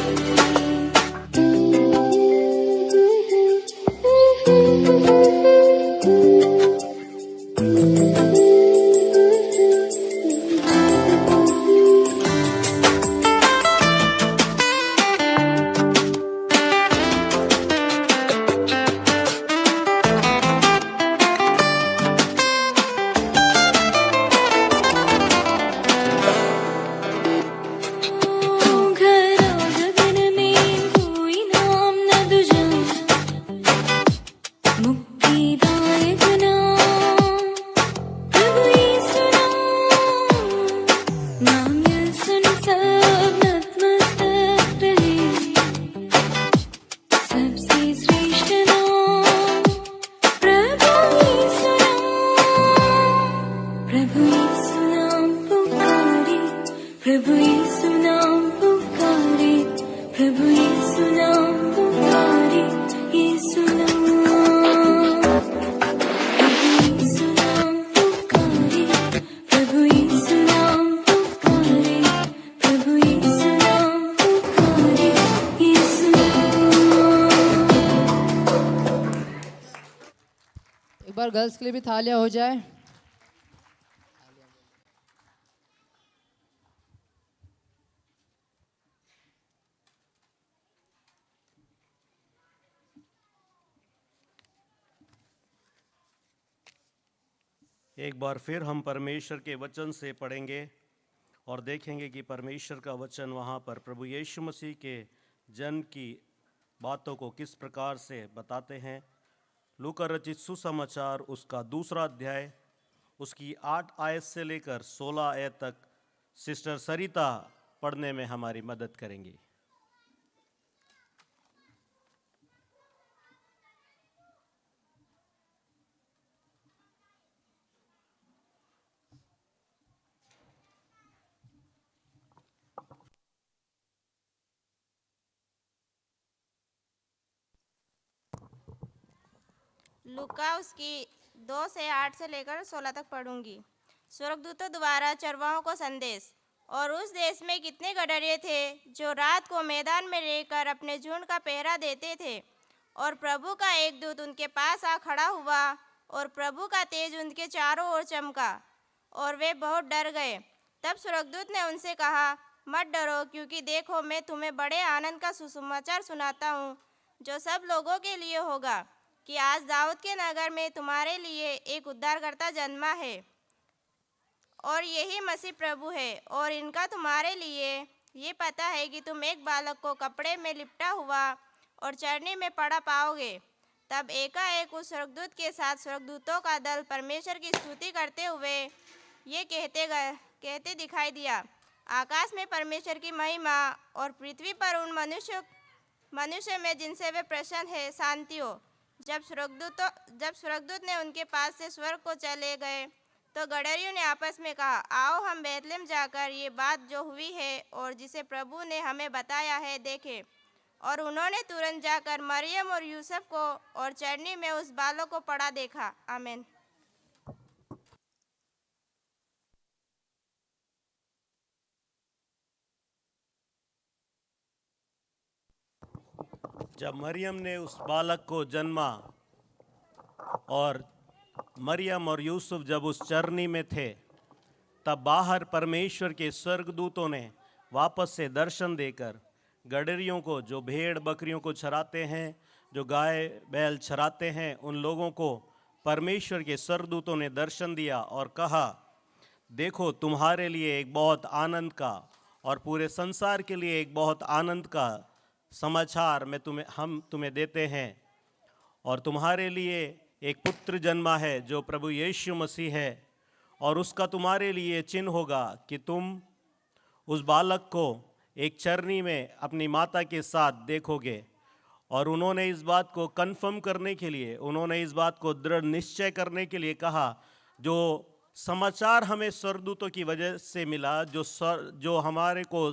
प्रभु यीशु नाम पुकारे, प्रभु यीशु नाम पुकारे, यीशु नाम, प्रभु यीशु नाम पुकारे, प्रभु यीशु नाम पुकारे, प्रभु यीशु नाम पुकारे, यीशु नाम। एक बार गर्ल्स के लिए भी थालियां हो जाए। एक बार फिर हम परमेश्वर के वचन से पढ़ेंगे और देखेंगे कि परमेश्वर का वचन वहाँ पर प्रभु यीशु मसीह के जन्म की बातों को किस प्रकार से बताते हैं। लूका रचित सुसमाचार उसका 2 अध्याय उसकी 8 आयत से लेकर 16 आयत तक सिस्टर सरिता पढ़ने में हमारी मदद करेंगी। लूका उसकी 2 से 8 से लेकर 16 तक पढ़ूंगी। स्वर्गदूतों द्वारा चरवाहों को संदेश। और उस देश में कितने गडरिये थे जो रात को मैदान में रहकर अपने झुंड का पहरा देते थे। और प्रभु का एक दूत उनके पास आ खड़ा हुआ और प्रभु का तेज उनके चारों ओर चमका और वे बहुत डर गए। तब स्वर्गदूत ने उनसे कहा, मत डरो, क्योंकि देखो मैं तुम्हें बड़े आनंद का सुसमाचार सुनाता हूँ जो सब लोगों के लिए होगा, कि आज दाऊद के नगर में तुम्हारे लिए एक उद्धारकर्ता जन्मा है और यही मसीह प्रभु है। और इनका तुम्हारे लिए ये पता है कि तुम एक बालक को कपड़े में लिपटा हुआ और चरनी में पड़ा पाओगे। तब एकाएक उस स्वर्गदूत के साथ स्वर्गदूतों का दल परमेश्वर की स्तुति करते हुए ये कहते दिखाई दिया, आकाश में परमेश्वर की महिमा और पृथ्वी पर उन मनुष्य में जिनसे वे प्रसन्न है शांति हो। जब स्वर्गदूत ने उनके पास से स्वर्ग को चले गए तो गडरियों ने आपस में कहा, आओ हम बैतलहम जाकर ये बात जो हुई है और जिसे प्रभु ने हमें बताया है देखें। और उन्होंने तुरंत जाकर मरियम और यूसुफ को और चरनी में उस बालक को पड़ा देखा। आमीन। जब मरियम ने उस बालक को जन्मा और मरियम और यूसुफ जब उस चरनी में थे, तब बाहर परमेश्वर के स्वर्गदूतों ने वापस से दर्शन देकर गडरियों को, जो भेड़ बकरियों को चराते हैं, जो गाय बैल चराते हैं, उन लोगों को परमेश्वर के स्वर्गदूतों ने दर्शन दिया और कहा, देखो तुम्हारे लिए एक बहुत आनंद का और पूरे संसार के लिए एक बहुत आनंद का समाचार हम तुम्हें देते हैं। और तुम्हारे लिए एक पुत्र जन्मा है जो प्रभु यीशु मसीह है, और उसका तुम्हारे लिए चिन्ह होगा कि तुम उस बालक को एक चरनी में अपनी माता के साथ देखोगे। और उन्होंने इस बात को कन्फर्म करने के लिए, उन्होंने इस बात को दृढ़ निश्चय करने के लिए कहा, जो समाचार हमें स्वर्गदूतों की वजह से मिला, जो हमारे को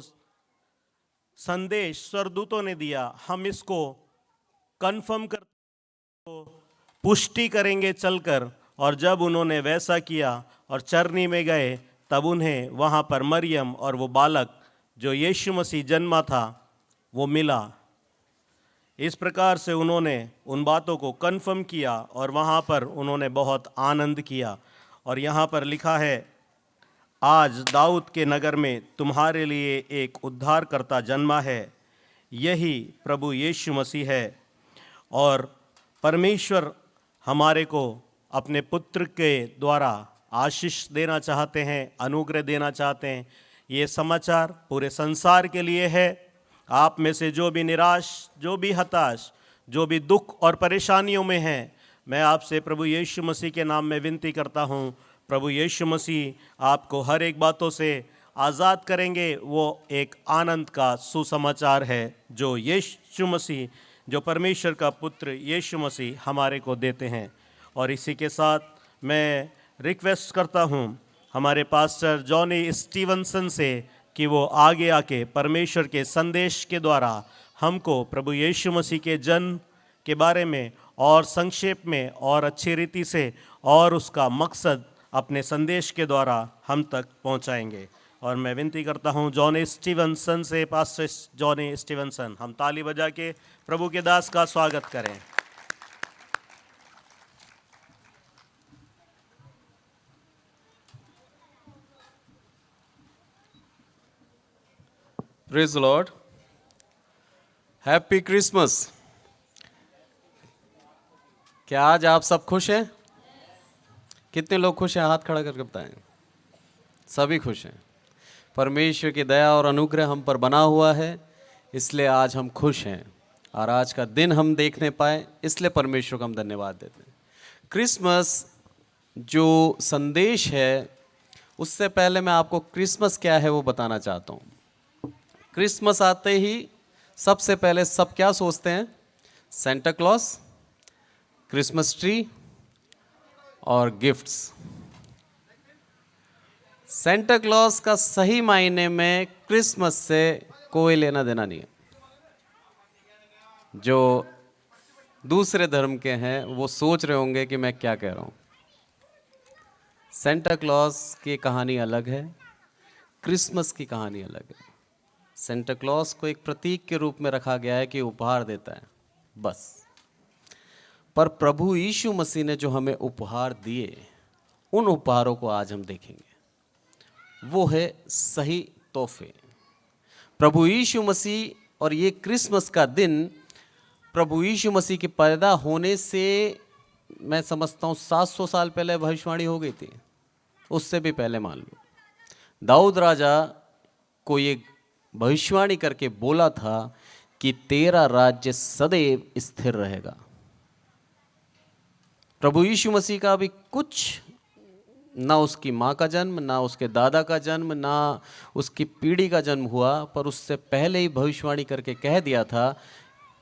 संदेश स्वर्गदूतों ने दिया, हम इसको कन्फर्म कर पुष्टि करेंगे चलकर। और जब उन्होंने वैसा किया और चरनी में गए, तब उन्हें वहाँ पर मरियम और वो बालक जो यीशु मसीह जन्मा था वो मिला। इस प्रकार से उन्होंने उन बातों को कन्फर्म किया और वहाँ पर उन्होंने बहुत आनंद किया। और यहाँ पर लिखा है, आज दाऊद के नगर में तुम्हारे लिए एक उद्धारकर्ता जन्मा है, यही प्रभु यीशु मसीह है। और परमेश्वर हमारे को अपने पुत्र के द्वारा आशीष देना चाहते हैं, अनुग्रह देना चाहते हैं। ये समाचार पूरे संसार के लिए है। आप में से जो भी निराश, जो भी हताश, जो भी दुख और परेशानियों में हैं, मैं आपसे प्रभु यीशु मसीह के नाम में विनती करता हूँ, प्रभु यीशु मसीह आपको हर एक बातों से आज़ाद करेंगे। वो एक आनंद का सुसमाचार है जो यीशु मसीह, जो परमेश्वर का पुत्र यीशु मसीह हमारे को देते हैं। और इसी के साथ मैं रिक्वेस्ट करता हूँ हमारे पास्टर जॉनी स्टीवनसन से कि वो आगे आके परमेश्वर के संदेश के द्वारा हमको प्रभु यीशु मसीह के जन्म के बारे में और संक्षेप में और अच्छी रीति से और उसका मकसद अपने संदेश के द्वारा हम तक पहुंचाएंगे। और मैं विनती करता हूं जॉनी स्टीवनसन से, पास्टर जॉनी स्टीवनसन, हम ताली बजा के प्रभु के दास का स्वागत करें। Praise the Lord. Happy Christmas. क्या आज आप सब खुश हैं? कितने लोग खुश हैं? हाथ खड़ा करके बताएं। सभी खुश हैं। परमेश्वर की दया और अनुग्रह हम पर बना हुआ है, इसलिए आज हम खुश हैं। और आज का दिन हम देखने पाए, इसलिए परमेश्वर को हम धन्यवाद देते हैं। क्रिसमस जो संदेश है, उससे पहले मैं आपको क्रिसमस क्या है वो बताना चाहता हूँ। क्रिसमस आते ही सबसे पहले सब क्या सोचते हैं? सेंटा क्लॉज, क्रिसमस ट्री और गिफ्ट्स। सेंटा क्लॉज का सही मायने में क्रिसमस से कोई लेना देना नहीं है। जो दूसरे धर्म के हैं वो सोच रहे होंगे कि मैं क्या कह रहा हूँ। सेंटा क्लॉज की कहानी अलग है, क्रिसमस की कहानी अलग है। सेंटा क्लॉज को एक प्रतीक के रूप में रखा गया है कि उपहार देता है, बस। पर प्रभु यीशु मसीह ने जो हमें उपहार दिए, उन उपहारों को आज हम देखेंगे। वो है सही तोहफे। प्रभु यीशु मसीह, और ये क्रिसमस का दिन प्रभु यीशु मसीह के पैदा होने से मैं समझता हूँ 700 साल पहले भविष्यवाणी हो गई थी, उससे भी पहले मान लो। दाऊद राजा को ये भविष्यवाणी करके बोला था कि तेरा राज्य सदैव स्थिर रहेगा। प्रभु यीशु मसीह का अभी कुछ, ना उसकी माँ का जन्म, ना उसके दादा का जन्म, ना उसकी पीढ़ी का जन्म हुआ, पर उससे पहले ही भविष्यवाणी करके कह दिया था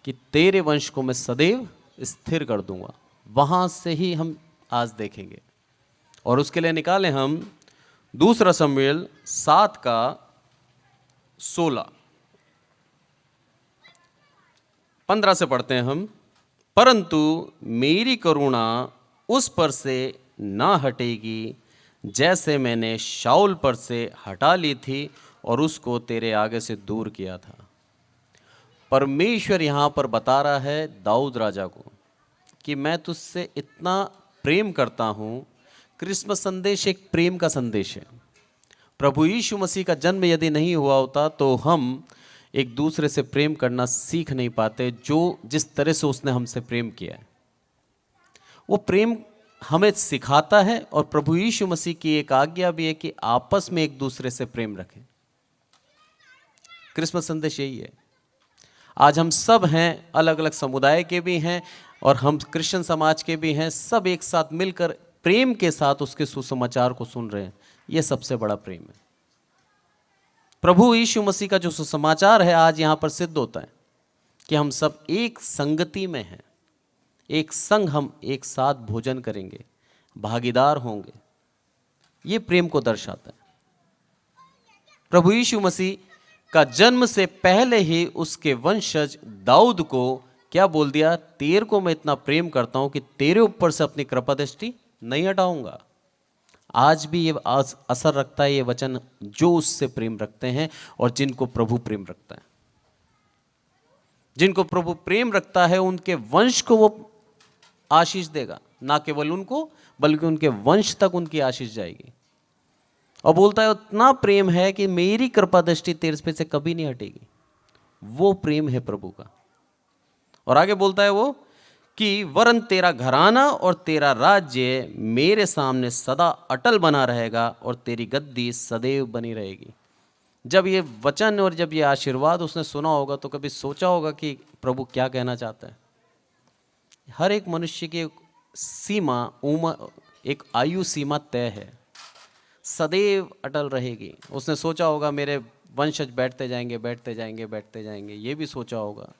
कि तेरे वंश को मैं सदैव स्थिर कर दूंगा। वहाँ से ही हम आज देखेंगे। और उसके लिए निकालें हम 2 शमूएल 7:16, 15 से पढ़ते हैं हम। परंतु मेरी करुणा उस पर से ना हटेगी जैसे मैंने शाऊल पर से हटा ली थी और उसको तेरे आगे से दूर किया था। परमेश्वर यहाँ पर बता रहा है दाऊद राजा को कि मैं तुझसे इतना प्रेम करता हूँ। क्रिसमस संदेश एक प्रेम का संदेश है। प्रभु यीशु मसीह का जन्म यदि नहीं हुआ होता तो हम एक दूसरे से प्रेम करना सीख नहीं पाते, जो जिस तरह से उसने हमसे प्रेम किया है। वो प्रेम हमें सिखाता है, और प्रभु यीशु मसीह की एक आज्ञा भी है कि आपस में एक दूसरे से प्रेम रखें। क्रिसमस संदेश यही है। आज हम सब हैं, अलग अलग समुदाय के भी हैं और हम क्रिश्चियन समाज के भी हैं, सब एक साथ मिलकर प्रेम के साथ उसके सुसमाचार को सुन रहे हैं। यह सबसे बड़ा प्रेम है। प्रभु यीशु मसीह का जो सुसमाचार है आज यहाँ पर सिद्ध होता है कि हम सब एक संगति में हैं, एक संग, हम एक साथ भोजन करेंगे, भागीदार होंगे। ये प्रेम को दर्शाता है। प्रभु यीशु मसीह का जन्म से पहले ही उसके वंशज दाऊद को क्या बोल दिया? तेरे को मैं इतना प्रेम करता हूं कि तेरे ऊपर से अपनी कृपा दृष्टि नहीं हटाऊंगा। आज भी ये असर रखता है ये वचन, जो उससे प्रेम रखते हैं और जिनको प्रभु प्रेम रखता है। जिनको प्रभु प्रेम रखता है उनके वंश को वो आशीष देगा, ना केवल उनको बल्कि उनके वंश तक उनकी आशीष जाएगी। और बोलता है उतना प्रेम है कि मेरी कृपा दृष्टि तेरे पे से कभी नहीं हटेगी। वो प्रेम है प्रभु का। और आगे बोलता है वो कि वरन तेरा घराना और तेरा राज्य मेरे सामने सदा अटल बना रहेगा और तेरी गद्दी सदैव बनी रहेगी। जब ये वचन और जब ये आशीर्वाद उसने सुना होगा तो कभी सोचा होगा कि प्रभु क्या कहना चाहता है? हर एक मनुष्य की सीमा, उम्र, एक आयु सीमा तय है, सदैव अटल रहेगी। उसने सोचा होगा मेरे वंशज बैठते जाएंगे, बैठते जाएंगे, बैठते जाएंगे। ये भी सोचा होगा,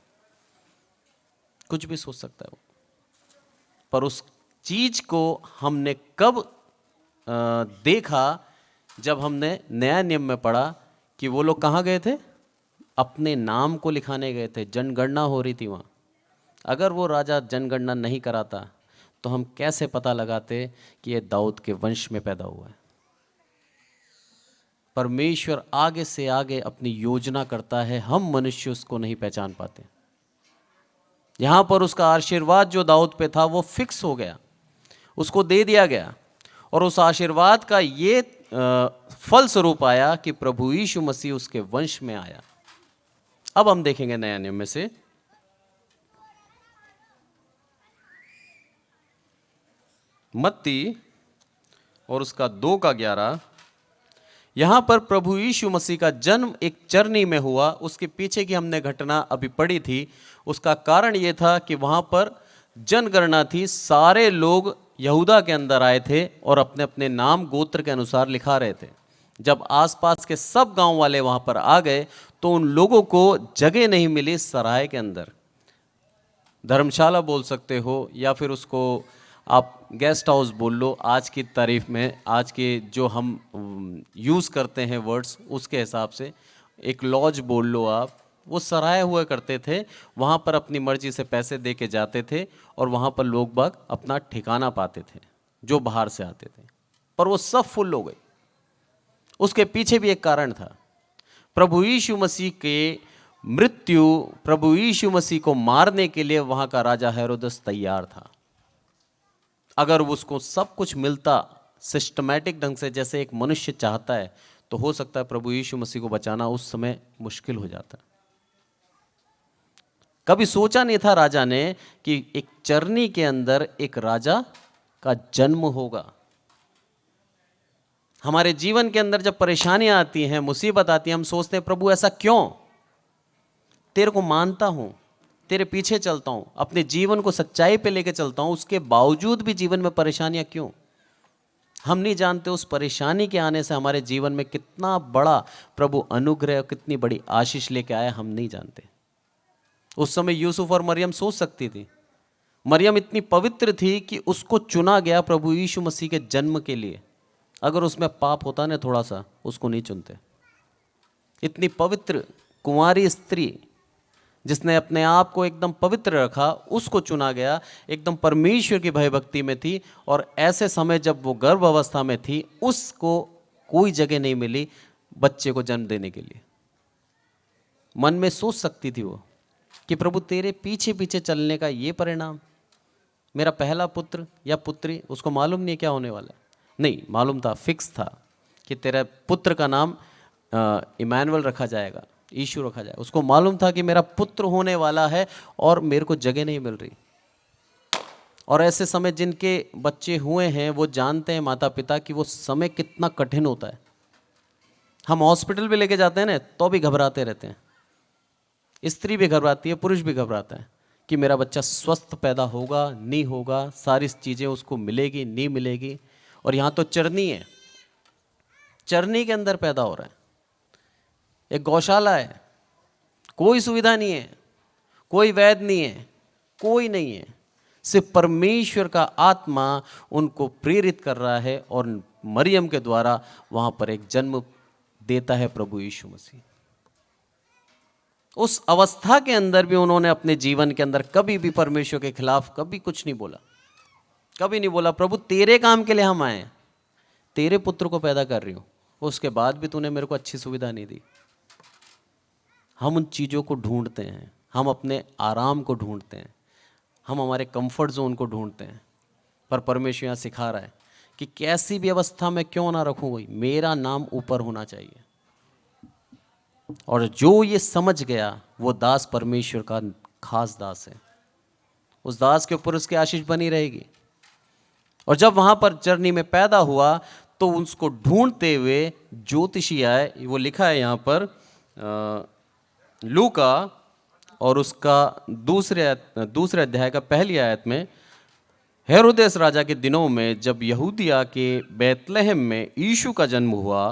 कुछ भी सोच सकता है वो। पर उस चीज को हमने कब देखा? जब हमने नया नियम में पढ़ा कि वो लोग कहाँ गए थे? अपने नाम को लिखाने गए थे। जनगणना हो रही थी वहाँ। अगर वो राजा जनगणना नहीं कराता तो हम कैसे पता लगाते कि ये दाऊद के वंश में पैदा हुआ है? परमेश्वर आगे से आगे अपनी योजना करता है, हम मनुष्य उसको नहीं पहचान पाते। यहाँ पर उसका आशीर्वाद जो दाऊद पे था वो फिक्स हो गया, उसको दे दिया गया। और उस आशीर्वाद का ये फल स्वरूप आया कि प्रभु यीशु मसीह उसके वंश में आया। अब हम देखेंगे नया नियम में से मत्ती और उसका 2:11। यहाँ पर प्रभु यीशु मसीह का जन्म एक चरनी में हुआ। उसके पीछे की हमने घटना अभी पढ़ी थी। उसका कारण ये था कि वहाँ पर जनगणना थी। सारे लोग यहूदा के अंदर आए थे और अपने अपने नाम गोत्र के अनुसार लिखा रहे थे। जब आसपास के सब गांव वाले वहाँ पर आ गए तो उन लोगों को जगह नहीं मिली सराय के अंदर। धर्मशाला बोल सकते हो या फिर उसको आप गेस्ट हाउस बोल लो। आज की तारीफ में, आज के जो हम यूज़ करते हैं वर्ड्स, उसके हिसाब से एक लॉज बोल लो आप, वो सराहे हुए करते थे, वहाँ पर अपनी मर्जी से पैसे दे के जाते थे और वहाँ पर लोग बाग अपना ठिकाना पाते थे जो बाहर से आते थे, पर वो सब फुल हो गए। उसके पीछे भी एक कारण था। प्रभु यीशु मसीह के मृत्यु, प्रभु यीशु मसीह को मारने के लिए वहाँ का राजा हेरोदस तैयार था। अगर उसको सब कुछ मिलता सिस्टमैटिक ढंग से जैसे एक मनुष्य चाहता है, तो हो सकता है प्रभु यीशु मसीह को बचाना उस समय मुश्किल हो जाता। कभी सोचा नहीं था राजा ने कि एक चरनी के अंदर एक राजा का जन्म होगा। हमारे जीवन के अंदर जब परेशानियां आती हैं, मुसीबत आती है, हम सोचते हैं प्रभु ऐसा क्यों? तेरे को मानता हूं, तेरे पीछे चलता हूं, अपने जीवन को सच्चाई पे लेके चलता हूं, उसके बावजूद भी जीवन में परेशानियां क्यों? हम नहीं जानते उस परेशानी के आने से हमारे जीवन में कितना बड़ा प्रभु अनुग्रह, कितनी बड़ी आशीष लेके आया, हम नहीं जानते। उस समय यूसुफ और मरियम सोच सकती थी। मरियम इतनी पवित्र थी कि उसको चुना गया प्रभु यीशु मसीह के जन्म के लिए। अगर उसमें पाप होता ना थोड़ा सा, उसको नहीं चुनते। इतनी पवित्र कुंवारी स्त्री जिसने अपने आप को एकदम पवित्र रखा, उसको चुना गया, एकदम परमेश्वर की भयभक्ति में थी। और ऐसे समय जब वो गर्भ अवस्था में थी, उसको कोई जगह नहीं मिली बच्चे को जन्म देने के लिए। मन में सोच सकती थी वो कि प्रभु तेरे पीछे पीछे चलने का ये परिणाम, मेरा पहला पुत्र या पुत्री, उसको मालूम नहीं क्या होने वाला है। नहीं, मालूम था, फिक्स था कि तेरा पुत्र का नाम इमैनुअल रखा जाएगा, यीशु रखा जाएगा। उसको मालूम था कि मेरा पुत्र होने वाला है और मेरे को जगह नहीं मिल रही। और ऐसे समय जिनके बच्चे हुए हैं वो जानते हैं, माता पिता, कि वो समय कितना कठिन होता है। हम हॉस्पिटल भी लेके जाते हैं ना, तो भी घबराते रहते हैं। स्त्री भी घबराती है, पुरुष भी घबराता है कि मेरा बच्चा स्वस्थ पैदा होगा, नहीं होगा, सारी चीज़ें उसको मिलेगी, नहीं मिलेगी। और यहाँ तो चरनी है, चरनी के अंदर पैदा हो रहा है, एक गौशाला है, कोई सुविधा नहीं है, कोई वैद्य नहीं है, कोई नहीं है। सिर्फ परमेश्वर का आत्मा उनको प्रेरित कर रहा है और मरियम के द्वारा वहाँ पर एक जन्म देता है प्रभु यीशु मसीह। उस अवस्था के अंदर भी उन्होंने अपने जीवन के अंदर कभी भी परमेश्वर के खिलाफ कभी कुछ नहीं बोला। कभी नहीं बोला प्रभु तेरे काम के लिए हम आए, तेरे पुत्र को पैदा कर रही हूँ, उसके बाद भी तूने मेरे को अच्छी सुविधा नहीं दी। हम उन चीज़ों को ढूंढते हैं, हम अपने आराम को ढूंढते हैं, हम हमारे कंफर्ट जोन को ढूंढते हैं। पर परमेश्वर यहाँ सिखा रहा है कि कैसी भी अवस्था में क्यों ना रखूँ, वही मेरा नाम ऊपर होना चाहिए। और जो ये समझ गया वो दास परमेश्वर का खास दास है। उस दास के ऊपर उसकी आशीष बनी रहेगी। और जब वहाँ पर चरनी में पैदा हुआ तो उसको ढूंढते हुए ज्योतिषी आए। वो लिखा है यहाँ पर लूका और उसका दूसरे अध्याय का पहली आयत में, हेरोदेस राजा के दिनों में जब यहूदिया के बैतलहम में यीशु का जन्म हुआ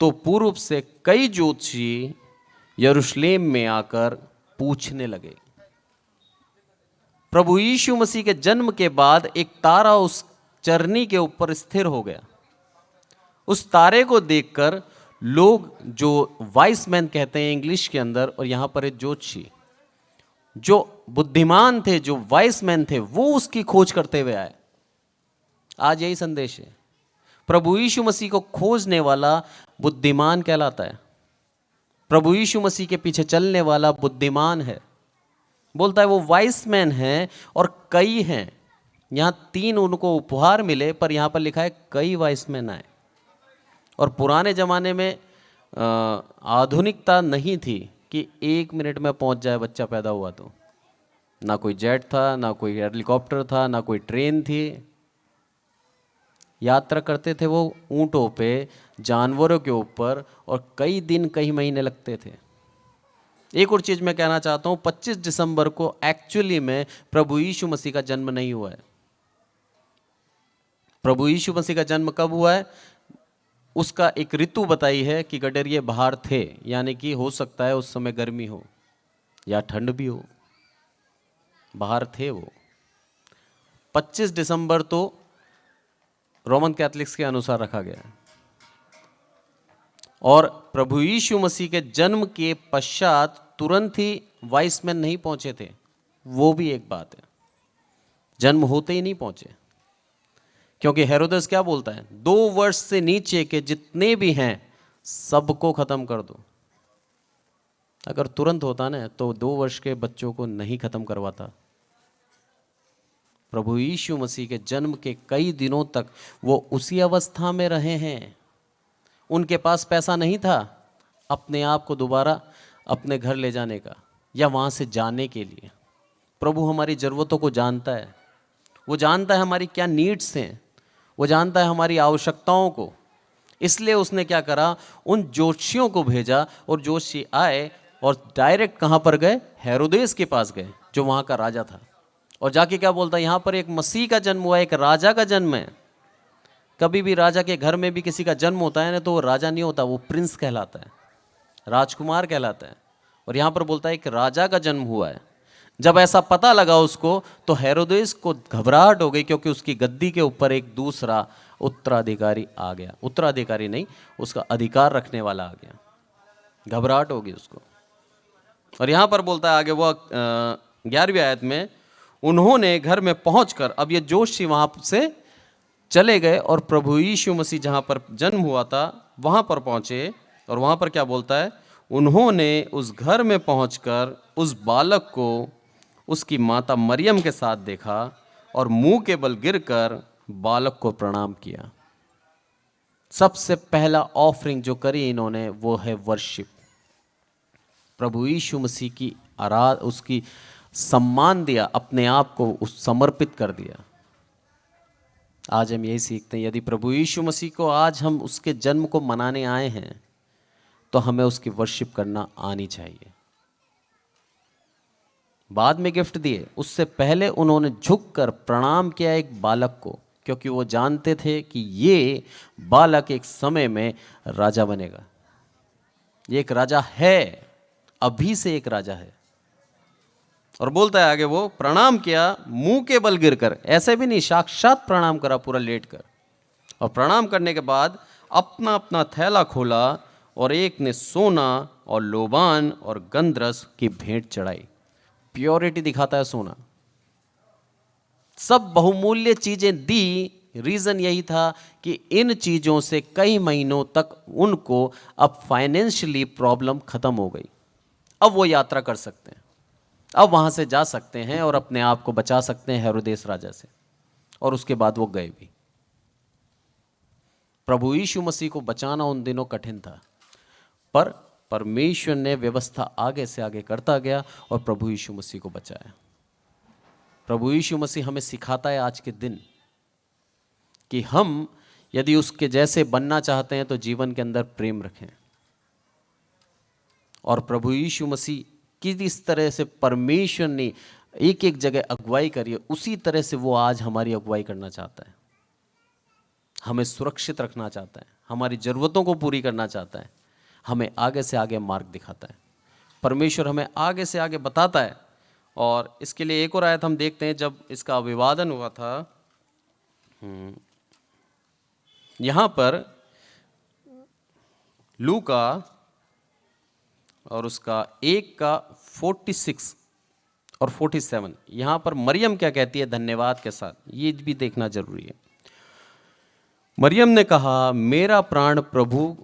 तो पूर्व से कई ज्योतिषी यरूशलेम में आकर पूछने लगे। प्रभु यीशु मसीह के जन्म के बाद एक तारा उस चरनी के ऊपर स्थिर हो गया। उस तारे को देखकर लोग, जो वाइस मैन कहते हैं इंग्लिश के अंदर, और यहाँ पर एक ज्योतिषी, जो बुद्धिमान थे, जो वाइस मैन थे, वो उसकी खोज करते हुए आए। आज यही संदेश है, प्रभु यीशु मसीह को खोजने वाला बुद्धिमान कहलाता है। प्रभु यीशु मसीह के पीछे चलने वाला बुद्धिमान है। बोलता है वो वाइस मैन है और कई हैं। यहाँ 3 उनको उपहार मिले, पर यहाँ पर लिखा है कई वाइस मैन आए। और पुराने ज़माने में आधुनिकता नहीं थी कि 1 मिनट में पहुँच जाए बच्चा पैदा हुआ तो। ना कोई जेट था, ना कोई हेलीकॉप्टर था, ना कोई ट्रेन थी। यात्रा करते थे वो ऊँटों पे, जानवरों के ऊपर, और कई दिन कई महीने लगते थे। एक और चीज़ मैं कहना चाहता हूँ, 25 दिसंबर को एक्चुअली में प्रभु यीशु मसीह का जन्म नहीं हुआ है। प्रभु यीशु मसीह का जन्म कब हुआ है? उसका एक ऋतु बताई है कि गडरिये बाहर थे, यानी कि हो सकता है उस समय गर्मी हो या ठंड भी हो, बाहर थे वो। 25 दिसंबर तो रोमन कैथलिक्स के अनुसार रखा गया है। और प्रभु यीशु मसीह के जन्म के पश्चात तुरंत ही वाइस मैन नहीं पहुंचे थे, वो भी एक बात है। जन्म होते ही नहीं पहुंचे, क्योंकि हेरोदेस क्या बोलता है, 2 वर्ष से नीचे के जितने भी हैं सबको खत्म कर दो। अगर तुरंत होता ना तो 2 वर्ष के बच्चों को नहीं खत्म करवाता। प्रभु यीशु मसीह के जन्म के कई दिनों तक वो उसी अवस्था में रहे हैं। उनके पास पैसा नहीं था अपने आप को दोबारा अपने घर ले जाने का या वहाँ से जाने के लिए। प्रभु हमारी ज़रूरतों को जानता है, वो जानता है हमारी क्या नीड्स हैं, वो जानता है हमारी आवश्यकताओं को। इसलिए उसने क्या करा, उन जोशियों को भेजा और जोशी आए और डायरेक्ट कहाँ पर गए, हेरोदेस के पास गए जो वहाँ का राजा था। और जाके क्या बोलता है, यहाँ पर एक मसीह का जन्म हुआ है, एक राजा का जन्म है। कभी भी राजा के घर में भी किसी का जन्म होता है ना तो वो राजा नहीं होता, वो प्रिंस कहलाता है, राजकुमार कहलाता है। और यहाँ पर बोलता है एक राजा का जन्म हुआ है। जब ऐसा पता लगा उसको तो हेरोदेस को घबराहट हो गई, क्योंकि उसकी गद्दी के ऊपर एक दूसरा उत्तराधिकारी आ गया। उत्तराधिकारी नहीं, उसका अधिकार रखने वाला आ गया। घबराहट हो गई उसको। और यहाँ पर बोलता है आगे वो 11वीं आयत में, उन्होंने घर में पहुंचकर, अब ये जोशी वहाँ से चले गए और प्रभु यीशु मसीह जहाँ पर जन्म हुआ था वहाँ पर पहुँचे। और वहाँ पर क्या बोलता है, उन्होंने उस घर में पहुँचकर उस बालक को उसकी माता मरियम के साथ देखा और मुंह के बल गिरकर बालक को प्रणाम किया। सबसे पहला ऑफरिंग जो करी इन्होंने वो है वर्शिप। प्रभु यीशु मसीह की उसकी सम्मान दिया, अपने आप को उस समर्पित कर दिया। आज हम यही सीखते हैं, यदि प्रभु यीशु मसीह को आज हम उसके जन्म को मनाने आए हैं तो हमें उसकी वर्शिप करना आनी चाहिए। बाद में गिफ्ट दिए, उससे पहले उन्होंने झुककर प्रणाम किया एक बालक को, क्योंकि वो जानते थे कि ये बालक एक समय में राजा बनेगा। ये एक राजा है, अभी से एक राजा है। और बोलता है आगे, वो प्रणाम किया मुंह के बल गिरकर, ऐसे भी नहीं, साक्षात प्रणाम करा पूरा लेट कर। और प्रणाम करने के बाद अपना अपना थैला खोला और एक ने सोना और लोबान और गंधरस की भेंट चढ़ाई। प्योरिटी दिखाता है सोना। सब बहुमूल्य चीजें दी। रीजन यही था कि इन चीजों से कई महीनों तक उनको अब फाइनेंशियली प्रॉब्लम खत्म हो गई। अब वो यात्रा कर सकते हैं, अब वहां से जा सकते हैं और अपने आप को बचा सकते हैं हेरोदेस राजा से। और उसके बाद वो गए भी। प्रभु यीशु मसीह को बचाना उन दिनों कठिन था, पर परमेश्वर ने व्यवस्था आगे से आगे करता गया और प्रभु यीशु मसीह को बचाया। प्रभु यीशु मसीह हमें सिखाता है आज के दिन कि हम यदि उसके जैसे बनना चाहते हैं तो जीवन के अंदर प्रेम रखें। और प्रभु यीशु मसीह किस तरह से परमेश्वर ने एक एक जगह अगुवाई करी है, उसी तरह से वो आज हमारी अगुवाई करना चाहता है। हमें सुरक्षित रखना चाहता है, हमारी ज़रूरतों को पूरी करना चाहता है, हमें आगे से आगे मार्ग दिखाता है। परमेश्वर हमें आगे से आगे बताता है। और इसके लिए एक और आयत हम देखते हैं, जब इसका अभिवादन हुआ था यहाँ पर लूका और उसका 1 का 46 और 47, यहाँ पर मरियम क्या कहती है धन्यवाद के साथ, ये भी देखना जरूरी है। मरियम ने कहा, मेरा प्राण प्रभु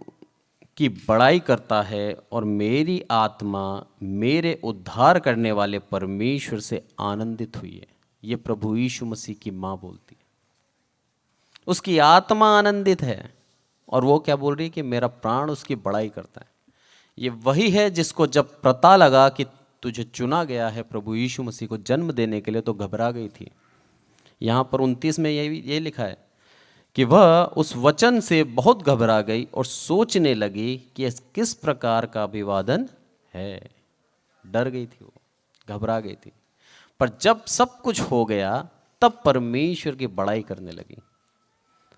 की बड़ाई करता है और मेरी आत्मा मेरे उद्धार करने वाले परमेश्वर से आनंदित हुई है। ये प्रभु यीशु मसीह की माँ बोलती है। उसकी आत्मा आनंदित है और वो क्या बोल रही है कि मेरा प्राण उसकी बड़ाई करता है। ये वही है जिसको जब पता लगा कि तुझे चुना गया है प्रभु यीशु मसीह को जन्म देने के लिए तो घबरा गई थी। यहाँ पर 29 में ये लिखा है कि वह उस वचन से बहुत घबरा गई और सोचने लगी कि किस प्रकार का अभिवादन है। डर गई थी, वो घबरा गई थी। पर जब सब कुछ हो गया तब परमेश्वर की बड़ाई करने लगी।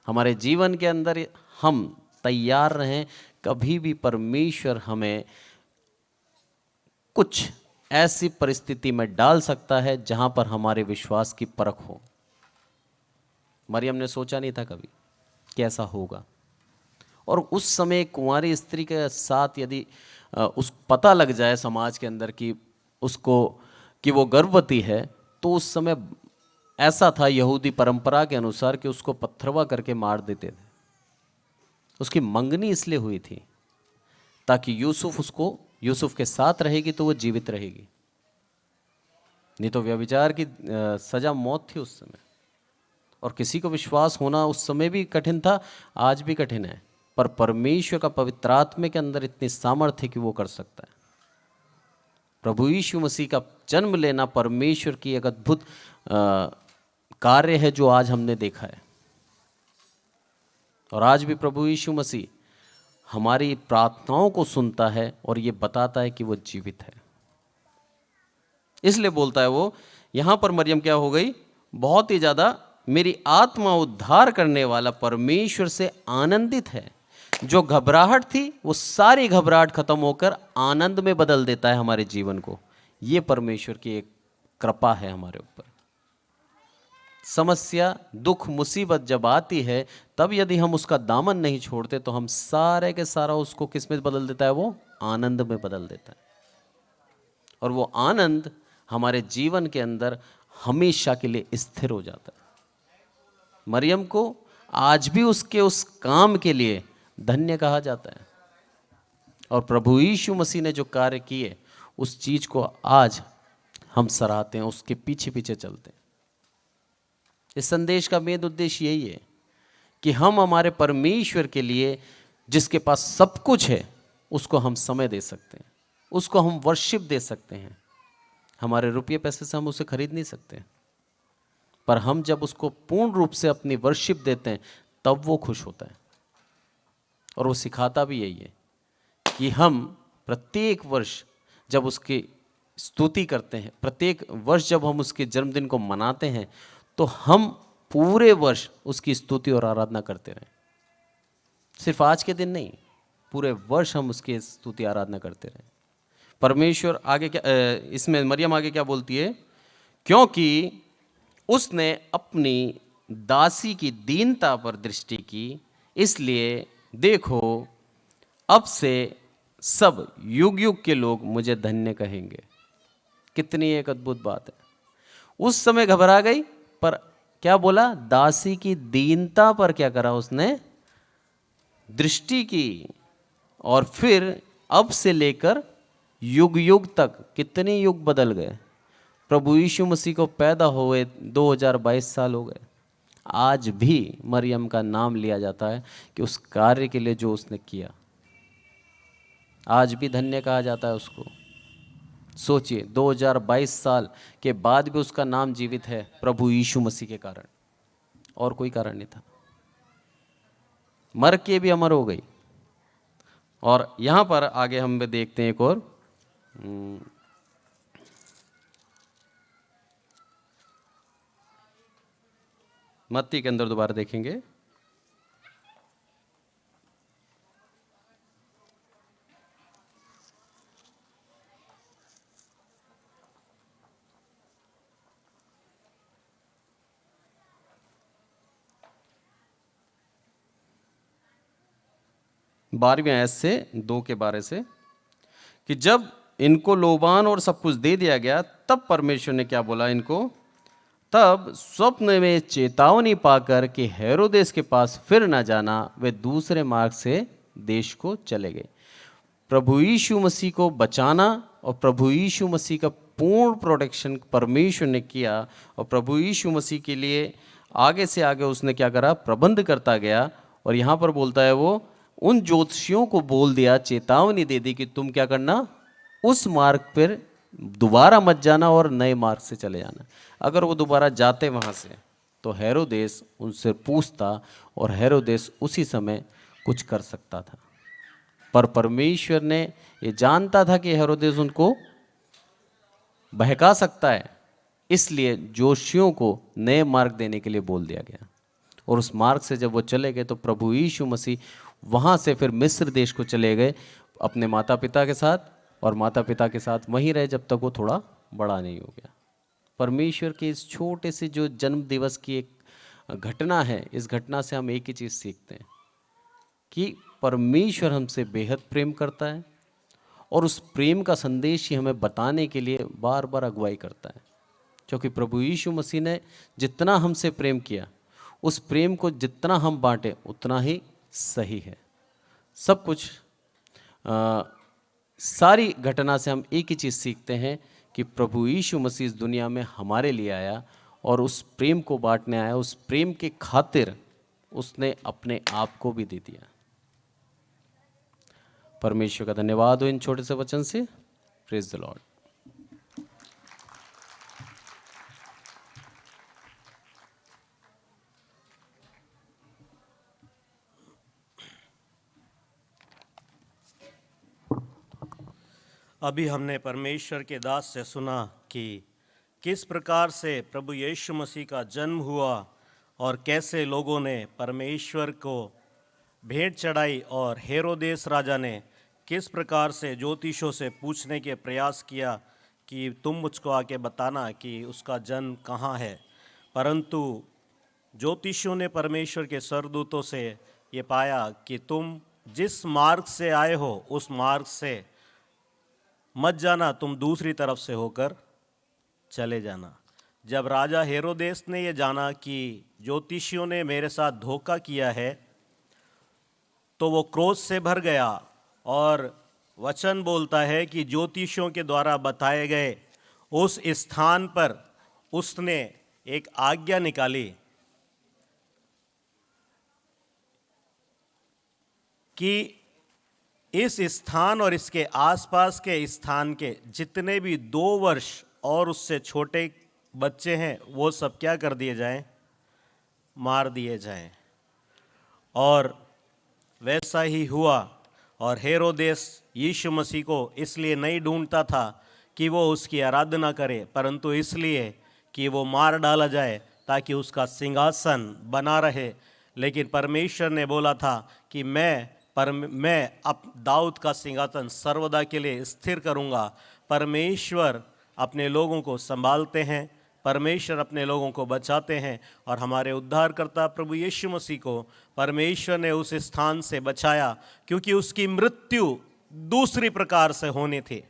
हमारे जीवन के अंदर हम तैयार रहें, कभी भी परमेश्वर हमें कुछ ऐसी परिस्थिति में डाल सकता है जहां पर हमारे विश्वास की परख हो। मरियम ने सोचा नहीं था कभी कि ऐसा होगा। और उस समय कुंवारी स्त्री के साथ यदि उस पता लग जाए समाज के अंदर कि उसको कि वो गर्भवती है, तो उस समय ऐसा था यहूदी परंपरा के अनुसार कि उसको पत्थरवा करके मार देते थे। उसकी मंगनी इसलिए हुई थी ताकि यूसुफ के साथ रहेगी तो वो जीवित रहेगी, नहीं तो व्यभिचार की सजा मौत थी उस समय। और किसी को विश्वास होना उस समय भी कठिन था, आज भी कठिन है, पर परमेश्वर का पवित्र आत्मा के अंदर इतनी सामर्थ्य है कि वो कर सकता है। प्रभु यीशु मसीह का जन्म लेना परमेश्वर की एक अद्भुत कार्य है जो आज हमने देखा है। और आज भी प्रभु यीशु मसीह हमारी प्रार्थनाओं को सुनता है और ये बताता है कि वो जीवित है। इसलिए बोलता है वो, यहाँ पर मरियम क्या हो गई, बहुत ही ज़्यादा मेरी आत्मा उद्धार करने वाला परमेश्वर से आनंदित है। जो घबराहट थी वो सारी घबराहट खत्म होकर आनंद में बदल देता है हमारे जीवन को। ये परमेश्वर की एक कृपा है हमारे ऊपर। समस्या, दुख, मुसीबत जब आती है तब यदि हम उसका दामन नहीं छोड़ते तो हम सारे के सारा उसको किस में बदल देता है, वो आनंद में बदल देता है। और वो आनंद हमारे जीवन के अंदर हमेशा के लिए स्थिर हो जाता है। मरियम को आज भी उसके उस काम के लिए धन्य कहा जाता है। और प्रभु यीशु मसीह ने जो कार्य किए उस चीज को आज हम सराहते हैं, उसके पीछे पीछे चलते हैं। इस संदेश का मेन उद्देश्य यही है कि हम हमारे परमेश्वर के लिए जिसके पास सब कुछ है उसको हम समय दे सकते हैं, उसको हम वर्शिप दे सकते हैं। हमारे रुपये पैसे से हम उसे खरीद नहीं सकते, पर हम जब उसको पूर्ण रूप से अपनी वर्शिप देते हैं तब वो खुश होता है। और वो सिखाता भी यही है कि हम प्रत्येक वर्ष जब उसकी स्तुति करते हैं, प्रत्येक वर्ष जब हम उसके जन्मदिन को मनाते हैं, तो हम पूरे वर्ष उसकी स्तुति और आराधना करते रहें। सिर्फ आज के दिन नहीं, पूरे वर्ष हम उसकी स्तुति आराधना करते रहें। परमेश्वर आगे क्या, इसमें मरियम आगे क्या बोलती है, क्योंकि उसने अपनी दासी की दीनता पर दृष्टि की, इसलिए देखो अब से सब युग युग के लोग मुझे धन्य कहेंगे। कितनी एक अद्भुत बात है। उस समय घबरा गई, पर क्या बोला, दासी की दीनता पर क्या करा, उसने दृष्टि की। और फिर अब से लेकर युग युग तक कितने युग बदल गए। प्रभु यीशु मसीह को पैदा हुए 2022 साल हो गए। आज भी मरियम का नाम लिया जाता है कि उस कार्य के लिए जो उसने किया, आज भी धन्य कहा जाता है उसको। सोचिए 2022 साल के बाद भी उसका नाम जीवित है प्रभु यीशु मसीह के कारण, और कोई कारण नहीं था। मर के भी अमर हो गई। और यहाँ पर आगे हम देखते हैं एक और मत्ती के अंदर दोबारा देखेंगे। बारहवीं आयत से 2 के बारे से कि जब इनको लोबान और सब कुछ दे दिया गया तब परमेश्वर ने क्या बोला इनको, तब स्वप्न में चेतावनी पाकर कि हेरोदेस के पास फिर न जाना, वे दूसरे मार्ग से देश को चले गए। प्रभु यीशु मसीह को बचाना और प्रभु यीशु मसीह का पूर्ण प्रोटेक्शन परमेश्वर ने किया। और प्रभु यीशु मसीह के लिए आगे से आगे उसने क्या करा, प्रबंध करता गया। और यहाँ पर बोलता है वो उन ज्योतिषियों को बोल दिया, चेतावनी दे दी कि तुम क्या करना, उस मार्ग पर दोबारा मत जाना और नए मार्ग से चले जाना। अगर वो दोबारा जाते वहाँ से तो हेरोदेस उनसे पूछता और हेरोदेस उसी समय कुछ कर सकता था। पर परमेश्वर ने ये जानता था कि हेरोदेस उनको बहका सकता है, इसलिए जोशियों को नए मार्ग देने के लिए बोल दिया गया। और उस मार्ग से जब वो चले गए तो प्रभु यीशु मसीह वहाँ से फिर मिस्र देश को चले गए अपने माता पिता के साथ, और माता पिता के साथ वहीं रहे जब तक वो थोड़ा बड़ा नहीं हो गया। परमेश्वर के इस छोटे से जो जन्म दिवस की एक घटना है, इस घटना से हम एक ही चीज़ सीखते हैं कि परमेश्वर हमसे बेहद प्रेम करता है और उस प्रेम का संदेश ही हमें बताने के लिए बार बार अगुवाई करता है, क्योंकि प्रभु यीशु मसीह ने जितना हमसे प्रेम किया, उस प्रेम को जितना हम बांटे उतना ही सही है। सब कुछ सारी घटना से हम एक ही चीज़ सीखते हैं कि प्रभु यीशु मसीह इस दुनिया में हमारे लिए आया और उस प्रेम को बांटने आया। उस प्रेम के खातिर उसने अपने आप को भी दे दिया। परमेश्वर का धन्यवाद हो इन छोटे से वचन से। Praise the Lord. अभी हमने परमेश्वर के दास से सुना कि किस प्रकार से प्रभु यीशु मसीह का जन्म हुआ और कैसे लोगों ने परमेश्वर को भेंट चढ़ाई, और हेरोदेस राजा ने किस प्रकार से ज्योतिषों से पूछने के प्रयास किया कि तुम मुझको आके बताना कि उसका जन्म कहाँ है। परंतु ज्योतिषियों ने परमेश्वर के स्वर्गदूतों से ये पाया कि तुम जिस मार्ग से आए हो उस मार्ग से मत जाना, तुम दूसरी तरफ से होकर चले जाना। जब राजा हेरोदेस ने ये जाना कि ज्योतिषियों ने मेरे साथ धोखा किया है, तो वो क्रोध से भर गया और वचन बोलता है कि ज्योतिषियों के द्वारा बताए गए उस स्थान पर उसने एक आज्ञा निकाली कि इस स्थान और इसके आसपास के स्थान के जितने भी 2 वर्ष और उससे छोटे बच्चे हैं वो सब क्या कर दिए जाएं, मार दिए जाएं। और वैसा ही हुआ। और हेरोदेस यीशु मसीह को इसलिए नहीं ढूंढता था कि वो उसकी आराधना करे, परंतु इसलिए कि वो मार डाला जाए ताकि उसका सिंहासन बना रहे। लेकिन परमेश्वर ने बोला था कि मैं अब दाऊद का सिंहासन सर्वदा के लिए स्थिर करूंगा। परमेश्वर अपने लोगों को संभालते हैं, परमेश्वर अपने लोगों को बचाते हैं, और हमारे उद्धारकर्ता प्रभु यीशु मसीह को परमेश्वर ने उस स्थान से बचाया क्योंकि उसकी मृत्यु दूसरी प्रकार से होनी थी।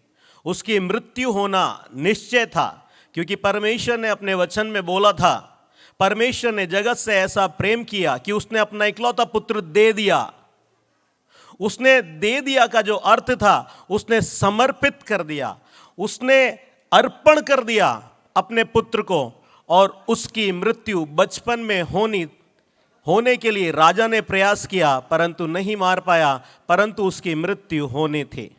उसकी मृत्यु होना निश्चय था क्योंकि परमेश्वर ने अपने वचन में बोला था, परमेश्वर ने जगत से ऐसा प्रेम किया कि उसने अपना इकलौता पुत्र दे दिया। उसने दे दिया का जो अर्थ था, उसने समर्पित कर दिया, उसने अर्पण कर दिया अपने पुत्र को। और उसकी मृत्यु बचपन में होने के लिए राजा ने प्रयास किया परंतु नहीं मार पाया, परंतु उसकी मृत्यु होनी थी।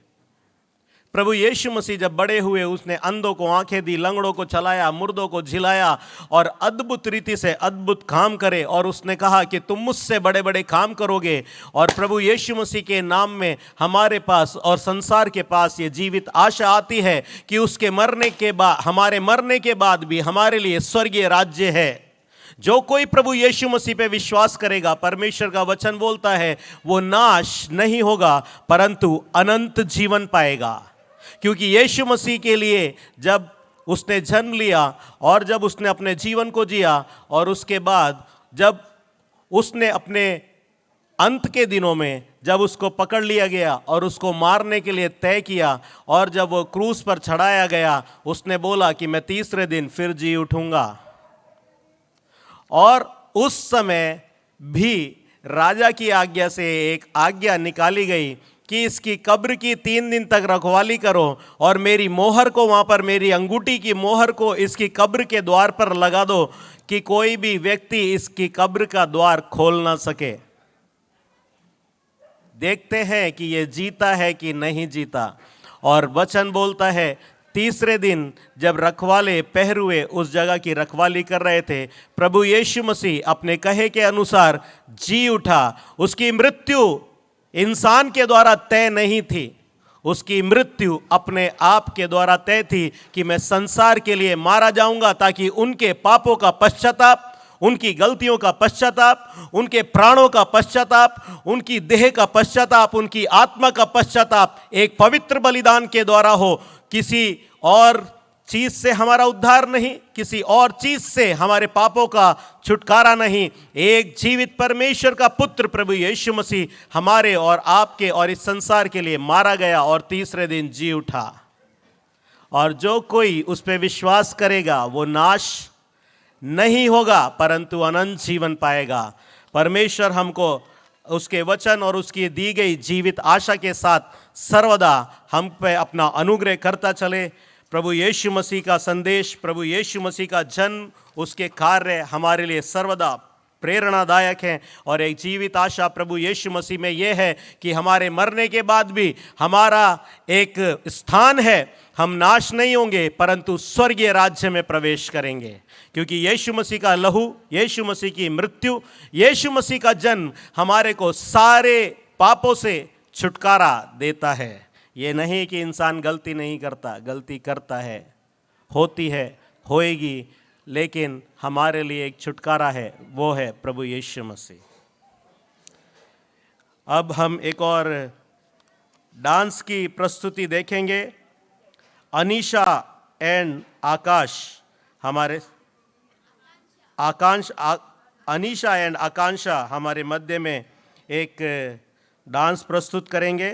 प्रभु यीशु मसीह जब बड़े हुए, उसने अंधों को आंखें दी, लंगड़ों को चलाया, मुर्दों को झिलाया और अद्भुत रीति से अद्भुत काम करे। और उसने कहा कि तुम मुझसे बड़े बड़े काम करोगे। और प्रभु यीशु मसीह के नाम में हमारे पास और संसार के पास ये जीवित आशा आती है कि उसके मरने के बाद, हमारे मरने के बाद भी हमारे लिए स्वर्गीय राज्य है। जो कोई प्रभु यीशु मसीह पे विश्वास करेगा, परमेश्वर का वचन बोलता है, वो नाश नहीं होगा परंतु अनंत जीवन पाएगा। क्योंकि यीशु मसीह के लिए जब उसने जन्म लिया और जब उसने अपने जीवन को जिया और उसके बाद जब उसने अपने अंत के दिनों में जब उसको पकड़ लिया गया और उसको मारने के लिए तय किया और जब वो क्रूस पर चढ़ाया गया, उसने बोला कि मैं तीसरे दिन फिर जी उठूंगा। और उस समय भी राजा की आज्ञा से एक आज्ञा निकाली गई कि इसकी कब्र की 3 दिन तक रखवाली करो और मेरी मोहर को वहाँ पर, मेरी अंगूठी की मोहर को इसकी कब्र के द्वार पर लगा दो कि कोई भी व्यक्ति इसकी कब्र का द्वार खोल ना सके। देखते हैं कि ये जीता है कि नहीं जीता। और वचन बोलता है तीसरे दिन जब रखवाले पहरुए उस जगह की रखवाली कर रहे थे, प्रभु यीशु मसीह अपने कहे के अनुसार जी उठा। उसकी मृत्यु इंसान के द्वारा तय नहीं थी, उसकी मृत्यु अपने आप के द्वारा तय थी कि मैं संसार के लिए मारा जाऊंगा ताकि उनके पापों का पश्चाताप, उनकी गलतियों का पश्चाताप, उनके प्राणों का पश्चाताप, उनकी देह का पश्चाताप, उनकी आत्मा का पश्चाताप एक पवित्र बलिदान के द्वारा हो। किसी और चीज से हमारा उद्धार नहीं, किसी और चीज से हमारे पापों का छुटकारा नहीं। एक जीवित परमेश्वर का पुत्र प्रभु यीशु मसीह हमारे और आपके और इस संसार के लिए मारा गया और तीसरे दिन जी उठा। और जो कोई उस पर विश्वास करेगा वो नाश नहीं होगा परंतु अनंत जीवन पाएगा। परमेश्वर हमको उसके वचन और उसकी दी गई जीवित आशा के साथ सर्वदा हम पे अपना अनुग्रह करता चले। प्रभु यीशु मसीह का संदेश, प्रभु यीशु मसीह का जन्म, उसके कार्य हमारे लिए सर्वदा प्रेरणादायक है। और एक जीवित आशा प्रभु यीशु मसीह में यह है कि हमारे मरने के बाद भी हमारा एक स्थान है, हम नाश नहीं होंगे परंतु स्वर्गीय राज्य में प्रवेश करेंगे। क्योंकि यीशु मसीह का लहू, यीशु मसीह की मृत्यु, यीशु मसीह का जन्म हमारे को सारे पापों से छुटकारा देता है। ये नहीं कि इंसान गलती नहीं करता, गलती करता है, होती है, होएगी, लेकिन हमारे लिए एक छुटकारा है, वो है प्रभु यीशु मसीह। अब हम एक और डांस की प्रस्तुति देखेंगे। अनीशा एंड आकाश हमारे अनीशा एंड आकांक्षा हमारे मध्य में एक डांस प्रस्तुत करेंगे।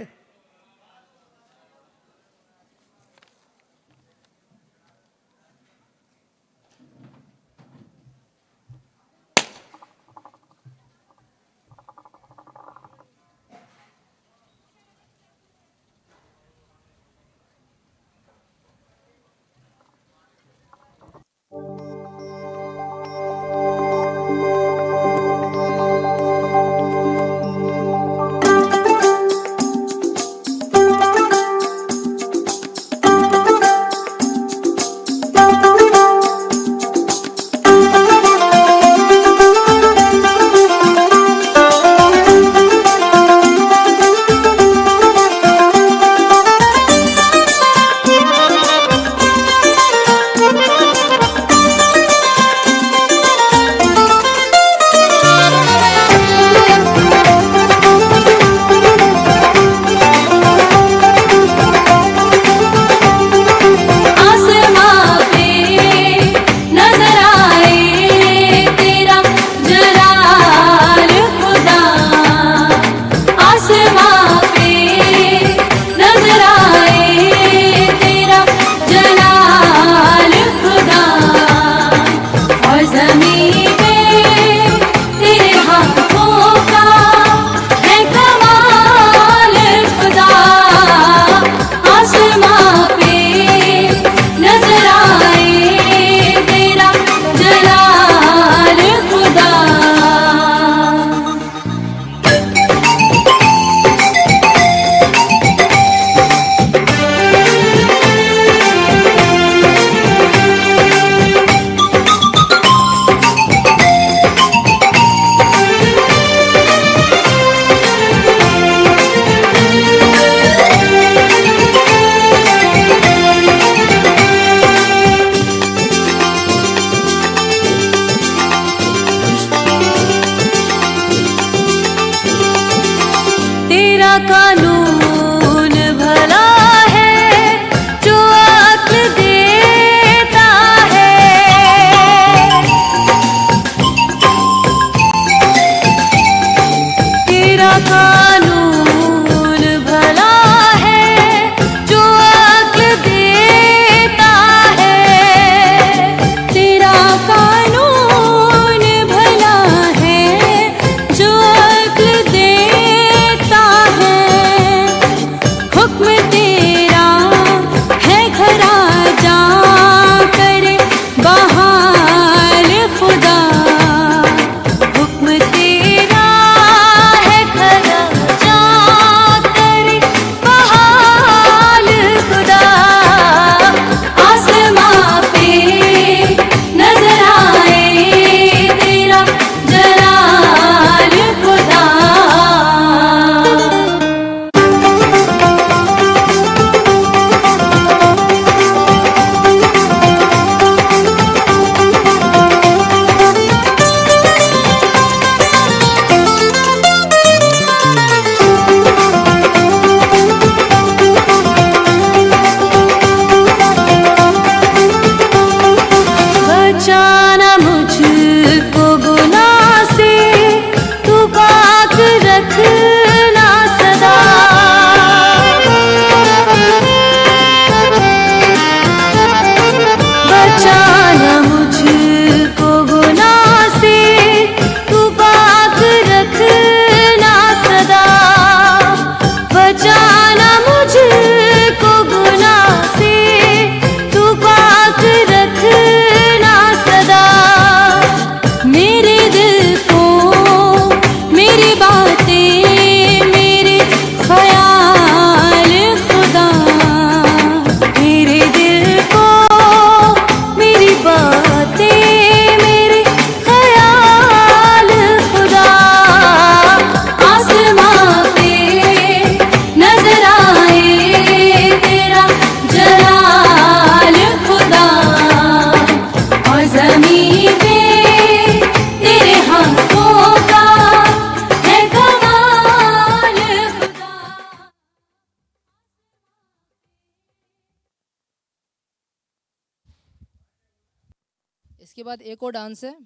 इसके बाद एक और डांस है।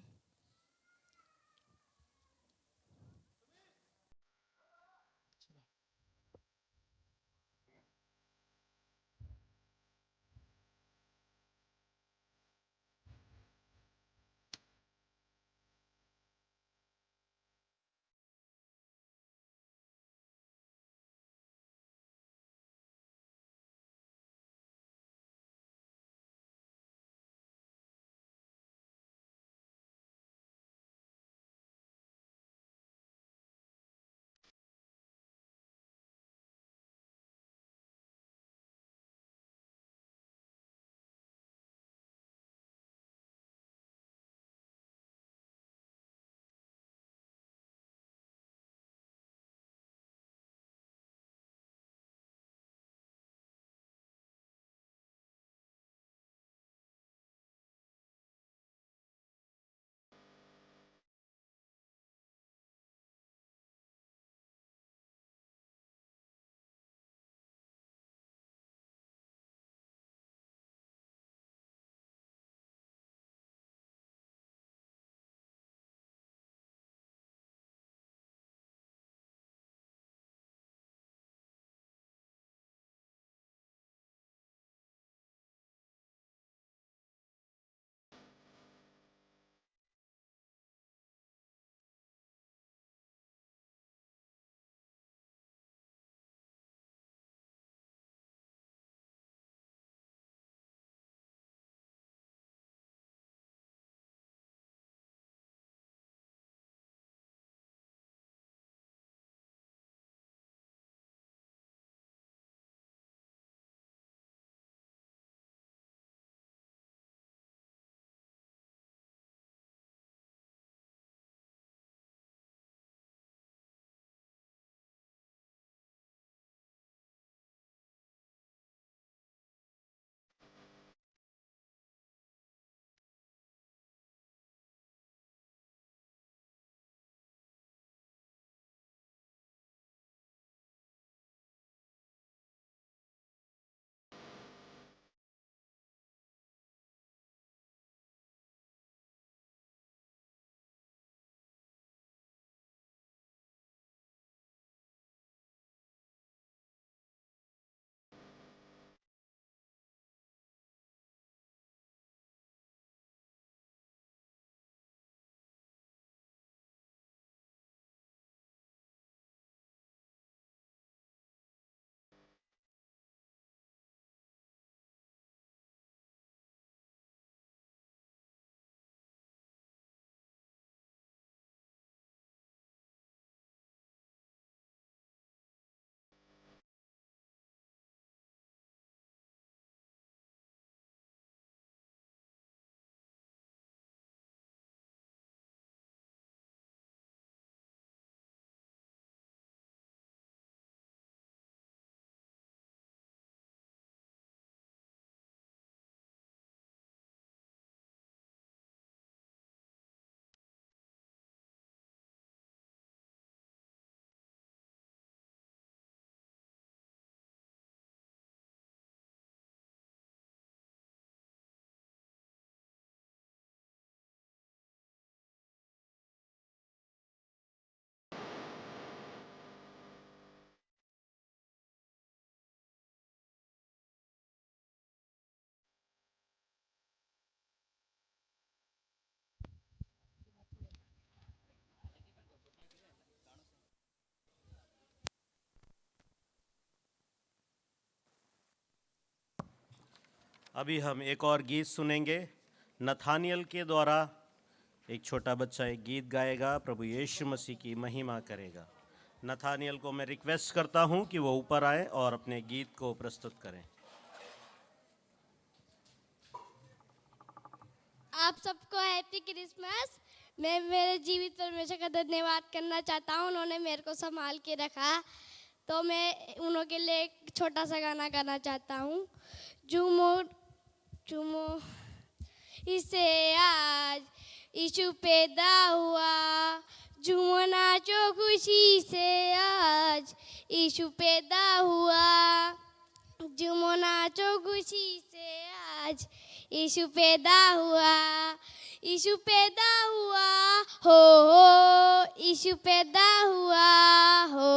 अभी हम एक और गीत सुनेंगे। नथानियल के द्वारा एक छोटा बच्चा एक गीत गाएगा, प्रभु यीशु मसीह की महिमा करेगा। नथानियल को मैं रिक्वेस्ट करता हूं कि वो ऊपर आए और अपने गीत को प्रस्तुत करें। आप सबको हैप्पी क्रिसमस। मैं मेरे जीवित परमेश्वर का धन्यवाद करना चाहता हूँ, उन्होंने मेरे को संभाल के रखा। तो मैं उन्हों के लिए एक छोटा सा गाना गाना चाहता हूँ। झूमो झूमो इसे आज यीशु पैदा हुआ, झूमो नाचो खुशी से आज यीशु पैदा हुआ, झूमो नाचो खुशी से आज यीशु पैदा हुआ, यीशु पैदा हुआ, हो यीशु पैदा हुआ, हो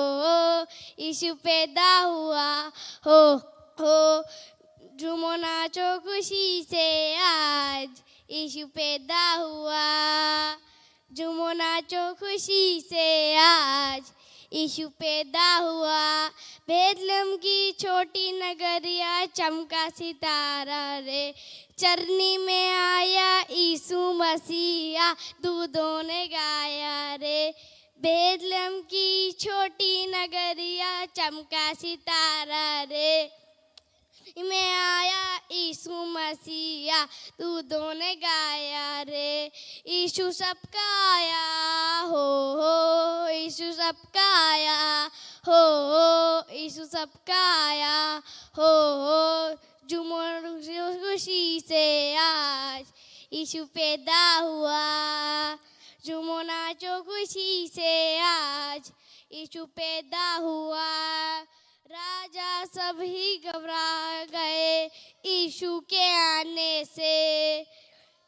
यीशु पैदा हुआ, हो झूमो नाचो खुशी से आज यीशु पैदा हुआ, झूमो नाचो खुशी से आज यीशु पैदा हुआ। बेतलहम की छोटी नगरिया चमका सितारा रे, चरनी में आया यीशु मसीहा, दूधों ने गाया रे। बेतलहम की छोटी नगरिया चमका सितारा रे, में आया यीशु मसीहा, दूधों ने गाया रे। यीशु सबका आया, हो यीशु सबका आया, हो यीशु सबका आया, हो झूमो खुशी से आज यीशु पैदा हुआ, झूमो नाचो खुशी से आज यीशु पैदा हुआ। राजा सभी घबरा गए यीशु के आने से,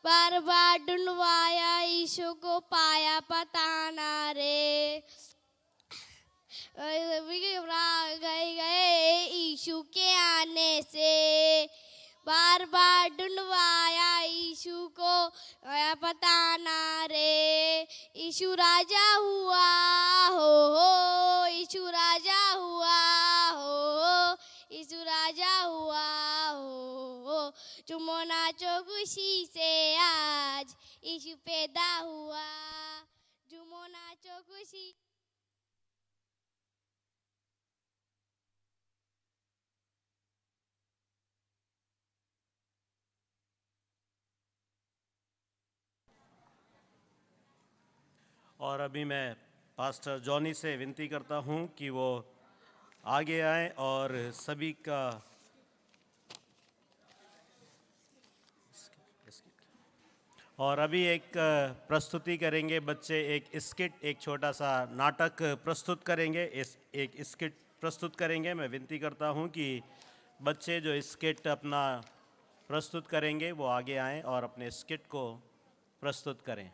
बार बार ढूंढवाया यीशु को पाया पता ना रे। सभी घबरा गए यीशु के आने से, बार बार ढूंढवाया यीशु को आया पता ना रे। यीशु राजा हुआ, हो यीशु राजा हुआ, हो यीशु राजा हुआ, हो झूमो नाचो खुशी से आज यीशु पैदा हुआ, झूमो नाचो खुशी। और अभी मैं पास्टर जॉनी से विनती करता हूं कि वो आगे आए और सभी का और अभी एक प्रस्तुति करेंगे बच्चे, एक स्किट, एक छोटा सा नाटक प्रस्तुत करेंगे। एक स्किट प्रस्तुत करेंगे। मैं विनती करता हूं कि बच्चे जो स्किट अपना प्रस्तुत करेंगे वो आगे आएं और अपने स्किट को प्रस्तुत करें।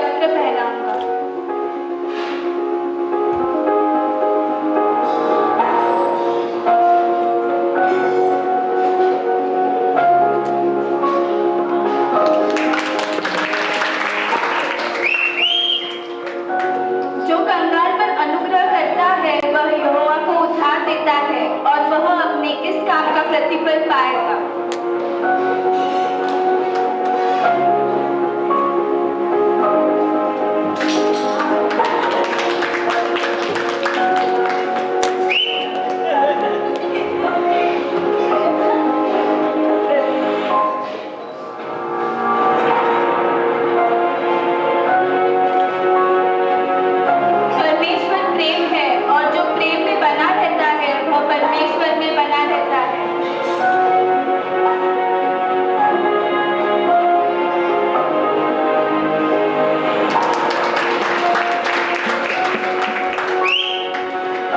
वस्त्र पहनाऊंगा। जो कंगाल पर अनुग्रह करता है वह यहोवा को उद्धार देता है और वह अपने इस काम का प्रतिफल पाएगा। परमेश्वर प्रेम है और जो प्रेम में बना रहता है वह परमेश्वर में बना रहता है।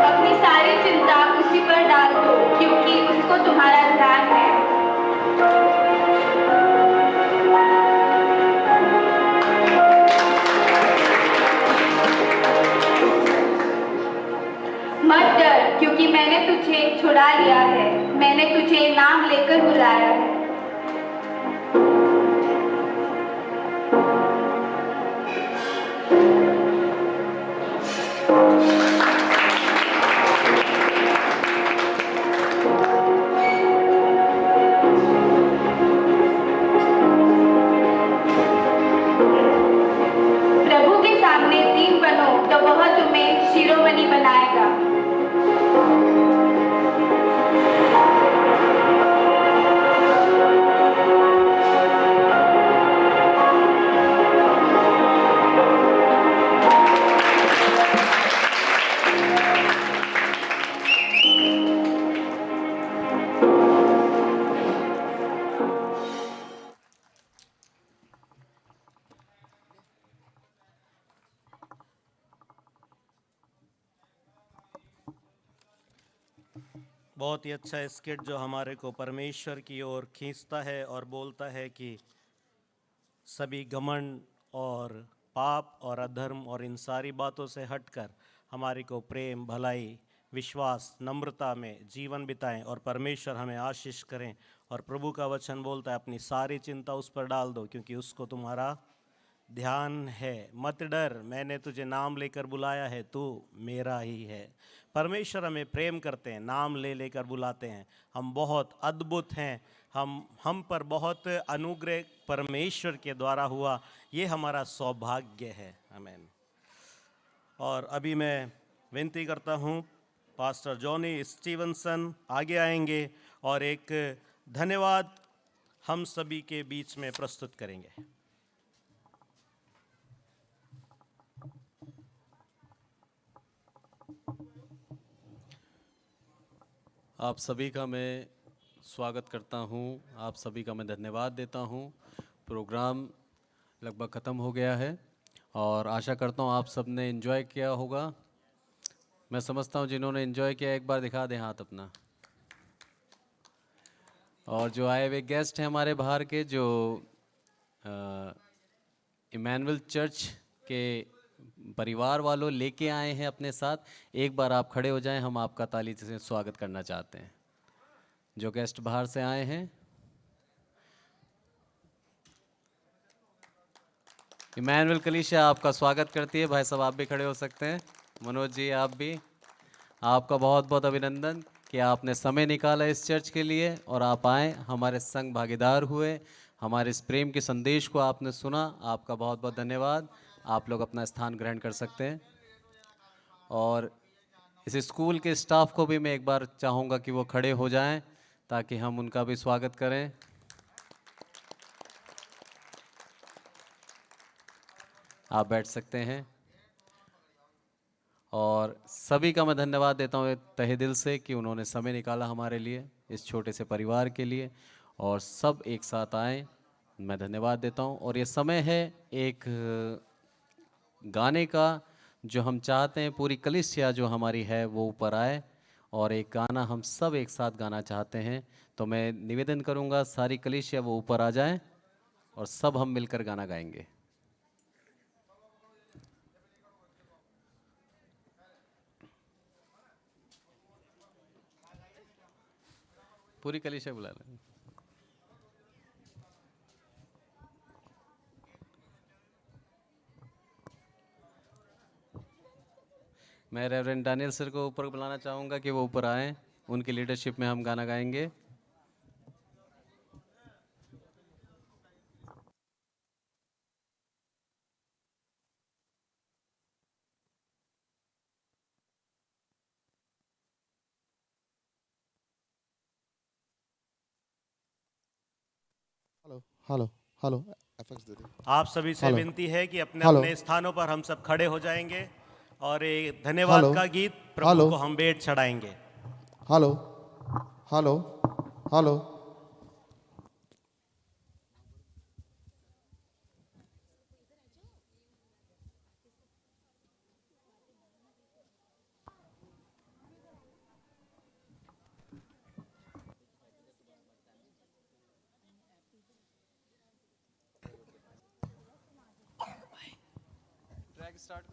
अपनी सारी चिंता उसी पर डाल दो क्योंकि उसको तुम्हारा ध्यान है। मत डर क्योंकि मैंने तुझे छुड़ा लिया है, मैंने तुझे नाम लेकर बुलाया है। प्रभु के सामने दीन बनो तो वह तुम्हें शिरोमणि बनाएगा। बहुत ही अच्छा स्किट जो हमारे को परमेश्वर की ओर खींचता है और बोलता है कि सभी घमंड और पाप और अधर्म और इन सारी बातों से हटकर हमारे को प्रेम, भलाई, विश्वास, नम्रता में जीवन बिताएं और परमेश्वर हमें आशीष करें। और प्रभु का वचन बोलता है अपनी सारी चिंता उस पर डाल दो क्योंकि उसको तुम्हारा ध्यान है। मत डर, मैंने तुझे नाम लेकर बुलाया है, तू मेरा ही है। परमेश्वर हमें प्रेम करते हैं, नाम ले लेकर बुलाते हैं। हम बहुत अद्भुत हैं, हम पर बहुत अनुग्रह परमेश्वर के द्वारा हुआ, ये हमारा सौभाग्य है। आमीन। और अभी मैं विनती करता हूँ पास्टर जॉनी स्टीवनसन आगे आएंगे और एक धन्यवाद हम सभी के बीच में प्रस्तुत करेंगे। आप सभी का मैं स्वागत करता हूं, आप सभी का मैं धन्यवाद देता हूं। प्रोग्राम लगभग ख़त्म हो गया है और आशा करता हूं आप सब ने एंजॉय किया होगा। मैं समझता हूं जिन्होंने एंजॉय किया एक बार दिखा दें हाथ अपना। और जो आए हुए गेस्ट हैं हमारे बाहर के, जो इमैनुअल चर्च के परिवार वालों लेके आए हैं अपने साथ, एक बार आप खड़े हो जाएं, हम आपका ताली से स्वागत करना चाहते हैं। जो गेस्ट बाहर से आए हैं, इमैनुअल कलीसिया आपका स्वागत करती है। भाई साहब आप भी खड़े हो सकते हैं। मनोज जी आप भी, आपका बहुत बहुत अभिनंदन कि आपने समय निकाला इस चर्च के लिए और आप आए, हमारे संग भागीदार हुए, हमारे इस प्रेम के संदेश को आपने सुना। आपका बहुत बहुत धन्यवाद। आप लोग अपना स्थान ग्रहण कर सकते हैं। और इस स्कूल के स्टाफ को भी मैं एक बार चाहूँगा कि वो खड़े हो जाएं ताकि हम उनका भी स्वागत करें। आप बैठ सकते हैं। और सभी का मैं धन्यवाद देता हूँ तहे दिल से कि उन्होंने समय निकाला हमारे लिए, इस छोटे से परिवार के लिए, और सब एक साथ आए। मैं धन्यवाद देता हूँ। और ये समय है एक गाने का, जो हम चाहते हैं पूरी कलीसिया जो हमारी है वो ऊपर आए और एक गाना हम सब एक साथ गाना चाहते हैं। तो मैं निवेदन करूँगा सारी कलीसिया वो ऊपर आ जाए और सब हम मिलकर गाना गाएंगे। पूरी कलीसिया बुला लें। मैं रेवरेंड डैनियल सर को ऊपर बुलाना चाहूँगा कि वो ऊपर आएँ। उनकी लीडरशिप में हम गाना गाएंगे। हेलो हेलो हेलो एफएक्स दे दे। आप सभी से हेलो। विनती है कि अपने हेलो। अपने स्थानों पर हम सब खड़े हो जाएंगे और एक धन्यवाद हेलो। का गीत प्रभु हेलो। को हम भेंट चढ़ाएंगे। Hello hello hello track start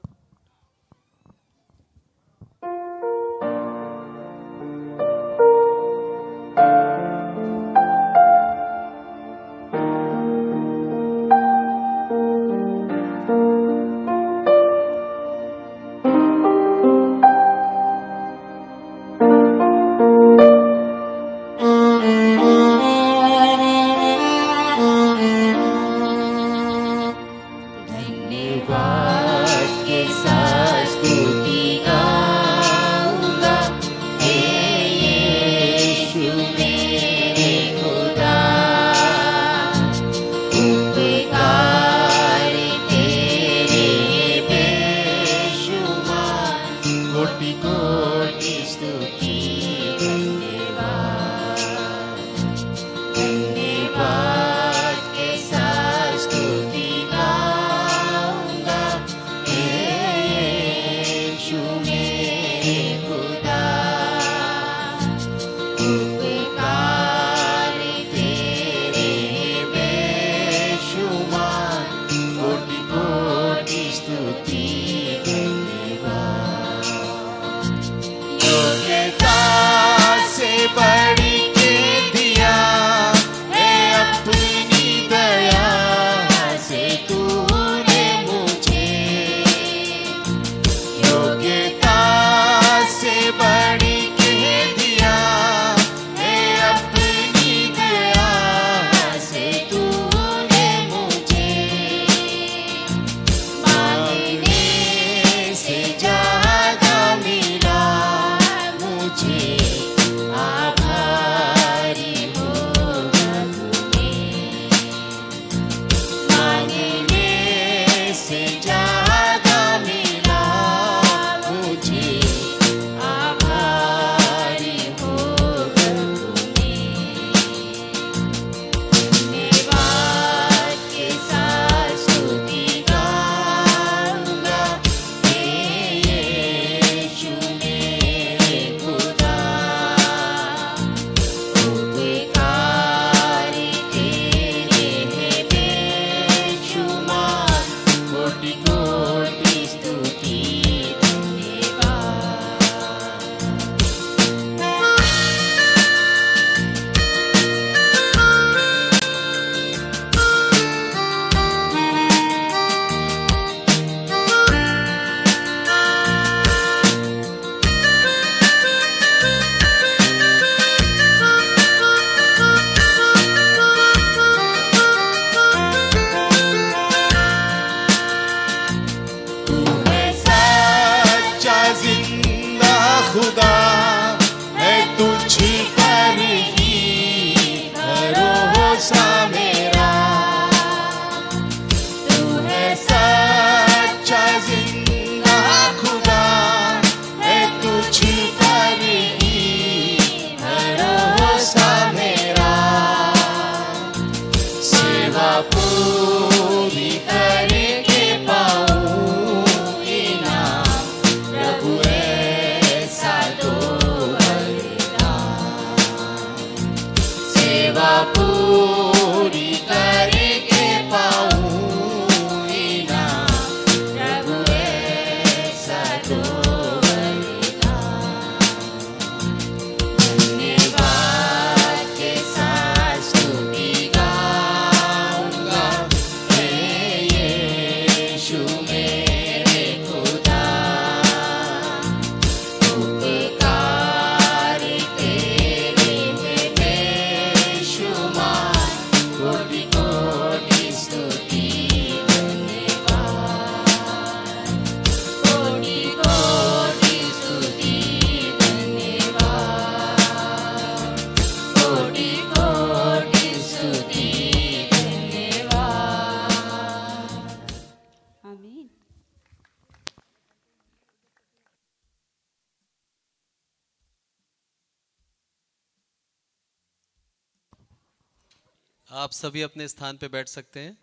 आप सभी अपने स्थान पे बैठ सकते हैं।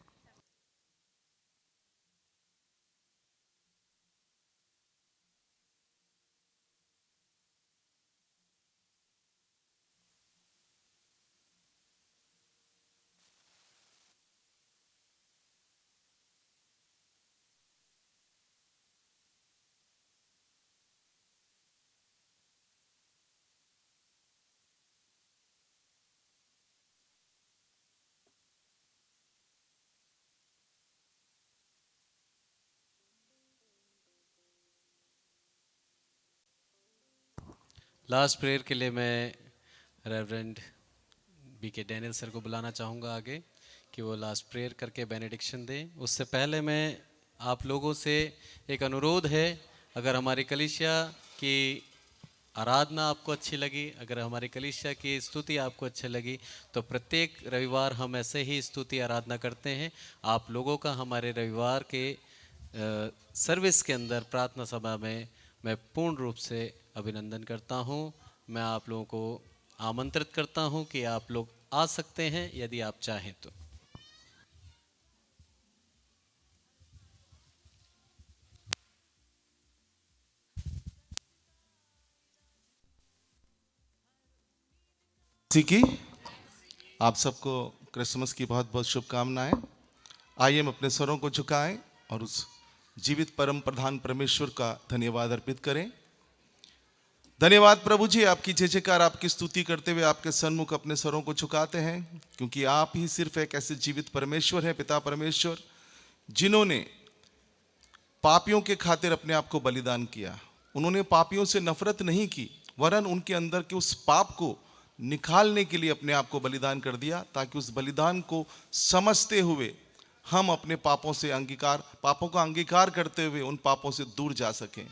लास्ट प्रेयर के लिए मैं रेवरेंड बीके डैनियल सर को बुलाना चाहूँगा आगे कि वो लास्ट प्रेयर करके बेनेडिक्शन दें। उससे पहले मैं आप लोगों से एक अनुरोध है, अगर हमारी कलीसिया की आराधना आपको अच्छी लगी, अगर हमारी कलीसिया की स्तुति आपको अच्छी लगी, तो प्रत्येक रविवार हम ऐसे ही स्तुति आराधना करते हैं। आप लोगों का हमारे रविवार के सर्विस के अंदर प्रार्थना सभा में मैं पूर्ण रूप से अभिनंदन करता हूं। मैं आप लोगों को आमंत्रित करता हूं कि आप लोग आ सकते हैं यदि आप चाहें तो। की आप सबको क्रिसमस की बहुत बहुत शुभकामनाएं। आइए हम अपने स्वरों को झुकाएं और उस जीवित परम प्रधान परमेश्वर का धन्यवाद अर्पित करें। धन्यवाद प्रभु जी, आपकी जय जयकार, आपकी स्तुति करते हुए आपके सन्मुख अपने स्वरों को झुकाते हैं, क्योंकि आप ही सिर्फ एक ऐसे जीवित परमेश्वर हैं, पिता परमेश्वर, जिन्होंने पापियों के खातिर अपने आप को बलिदान किया। उन्होंने पापियों से नफरत नहीं की, वरन उनके अंदर के उस पाप को निकालने के लिए अपने आप को बलिदान कर दिया, ताकि उस बलिदान को समझते हुए हम अपने पापों का अंगीकार करते हुए उन पापों से दूर जा सकें।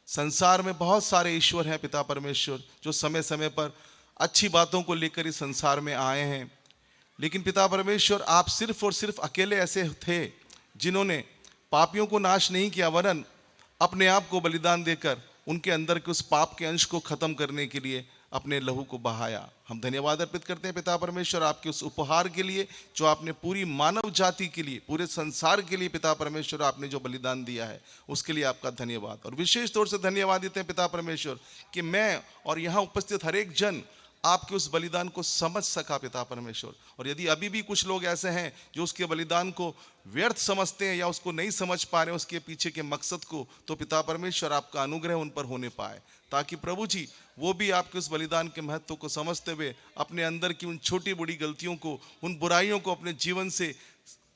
संसार में बहुत सारे ईश्वर हैं पिता परमेश्वर, जो समय समय पर अच्छी बातों को लेकर इस संसार में आए हैं, लेकिन पिता परमेश्वर आप सिर्फ और सिर्फ अकेले ऐसे थे जिन्होंने पापियों को नाश नहीं किया, वरन अपने आप को बलिदान देकर उनके अंदर के उस पाप के अंश को खत्म करने के लिए अपने लहू को बहाया। हम धन्यवाद अर्पित करते हैं पिता परमेश्वर आपके उस उपहार के लिए, जो आपने पूरी मानव जाति के लिए, पूरे संसार के लिए पिता परमेश्वर आपने जो बलिदान दिया है, उसके लिए आपका धन्यवाद। और विशेष तौर से धन्यवाद देते हैं पिता परमेश्वर कि मैं और यहाँ उपस्थित हर एक जन आपके उस बलिदान को समझ सका पिता परमेश्वर। और यदि अभी भी कुछ लोग ऐसे हैं जो उसके बलिदान को व्यर्थ समझते हैं या उसको नहीं समझ पा रहे उसके पीछे के मकसद को, तो पिता परमेश्वर आपका अनुग्रह उन पर होने पाए, ताकि प्रभु जी वो भी आपके उस बलिदान के महत्व को समझते हुए अपने अंदर की उन छोटी बड़ी गलतियों को, उन बुराइयों को अपने जीवन से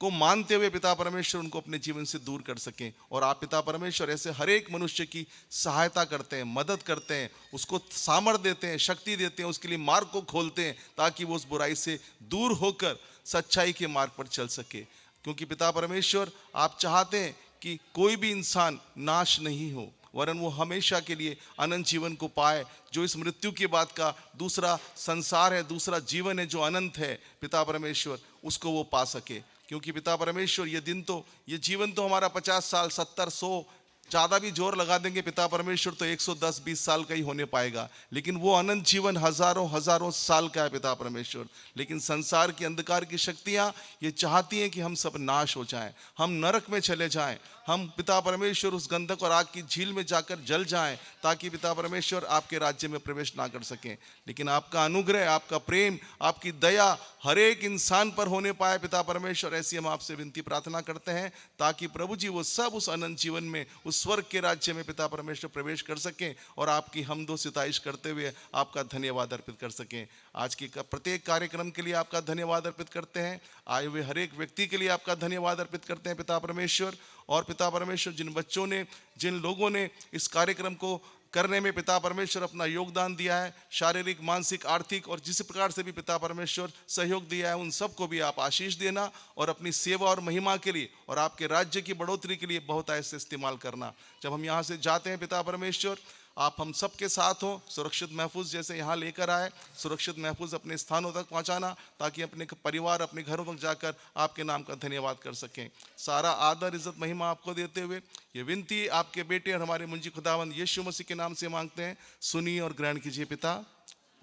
को मानते हुए पिता परमेश्वर उनको अपने जीवन से दूर कर सकें। और आप पिता परमेश्वर ऐसे हर एक मनुष्य की सहायता करते हैं, मदद करते हैं, उसको सामर्थ्य देते हैं, शक्ति देते हैं, उसके लिए मार्ग को खोलते हैं, ताकि वो उस बुराई से दूर होकर सच्चाई के मार्ग पर चल सके। क्योंकि पिता परमेश्वर आप चाहते हैं कि कोई भी इंसान नाश नहीं हो, वरन वो हमेशा के लिए अनंत जीवन को पाए, जो इस मृत्यु के बाद का दूसरा संसार है, दूसरा जीवन है जो अनंत है, पिता परमेश्वर उसको वो पा सके। क्योंकि पिता परमेश्वर ये जीवन तो हमारा 50 साल 70 100 ज़्यादा भी जोर लगा देंगे पिता परमेश्वर तो 110-20 साल का ही होने पाएगा, लेकिन वो अनंत जीवन हजारों साल का है पिता परमेश्वर। लेकिन संसार की अंधकार की शक्तियाँ ये चाहती हैं कि हम सब नाश हो जाएं, हम नरक में चले जाएं, हम पिता परमेश्वर उस गंधक और आग की झील में जाकर जल जाएं, ताकि पिता परमेश्वर आपके राज्य में प्रवेश ना कर सकें। लेकिन आपका अनुग्रह, आपका प्रेम, आपकी दया हर एक इंसान पर होने पाए पिता परमेश्वर, ऐसी हम आपसे विनती प्रार्थना करते हैं, ताकि प्रभु जी वो सब उस अनंत जीवन में, उस स्वर्ग के राज्य में पिता परमेश्वर प्रवेश कर सकें और आपकी हमदो सिताइश करते हुए आपका धन्यवाद अर्पित कर सकें। आज की प्रत्येक कार्यक्रम के लिए आपका धन्यवाद अर्पित करते हैं, आए हुए हर एक व्यक्ति के लिए आपका धन्यवाद अर्पित करते हैं पिता परमेश्वर। और पिता परमेश्वर जिन बच्चों ने, जिन लोगों ने इस कार्यक्रम को करने में पिता परमेश्वर अपना योगदान दिया है, शारीरिक, मानसिक, आर्थिक और जिस प्रकार से भी पिता परमेश्वर सहयोग दिया है, उन सबको भी आप आशीष देना और अपनी सेवा और महिमा के लिए और आपके राज्य की बढ़ोतरी के लिए बहुत ऐसे इस्तेमाल करना। जब हम यहाँ से जाते हैं पिता परमेश्वर, आप हम सब के साथ हों, सुरक्षित महफूज जैसे यहाँ लेकर आए, सुरक्षित महफूज अपने स्थानों तक पहुँचाना, ताकि अपने परिवार, अपने घरों तक जाकर आपके नाम का धन्यवाद कर सकें। सारा आदर, इज्जत, महिमा आपको देते हुए ये विनती आपके बेटे और हमारे मुंजी खुदावंद यीशु मसीह के नाम से मांगते हैं, सुनिए और ग्रहण कीजिए पिता,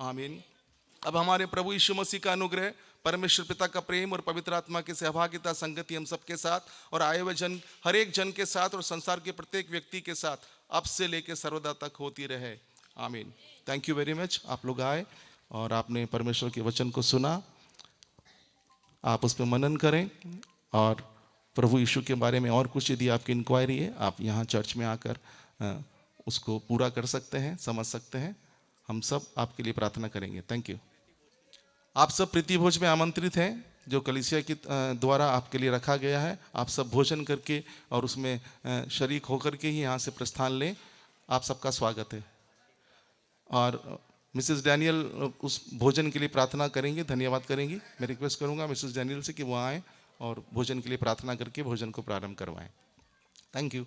आमीन। अब हमारे प्रभु यीशु मसीह का अनुग्रह, परमेश्वर पिता का प्रेम और पवित्र आत्मा की सहभागिता संगति हम सबके साथ और आए हुए जन, हर एक जन के साथ और संसार के प्रत्येक व्यक्ति के साथ अब से लेकर सर्वदा तक होती रहे। आमीन। Thank you very much. आप लोग आए और आपने परमेश्वर के वचन को सुना, आप उस पर मनन करें और प्रभु यीशु के बारे में और कुछ यदि आपकी इंक्वायरी है, आप यहाँ चर्च में आकर उसको पूरा कर सकते हैं, समझ सकते हैं। हम सब आपके लिए प्रार्थना करेंगे। Thank you. आप सब प्रीति भोज में आमंत्रित हैं जो कलीसिया की द्वारा आपके लिए रखा गया है। आप सब भोजन करके और उसमें शरीक होकर के ही यहाँ से प्रस्थान लें। आप सबका स्वागत है। और मिसेस डैनियल उस भोजन के लिए प्रार्थना करेंगे, धन्यवाद करेंगी। मैं रिक्वेस्ट करूँगा मिसेस डैनियल से कि वो आएँ और भोजन के लिए प्रार्थना करके भोजन को प्रारंभ करवाएं। Thank you.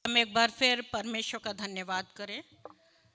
हम एक बार फिर परमेश्वर का धन्यवाद करें।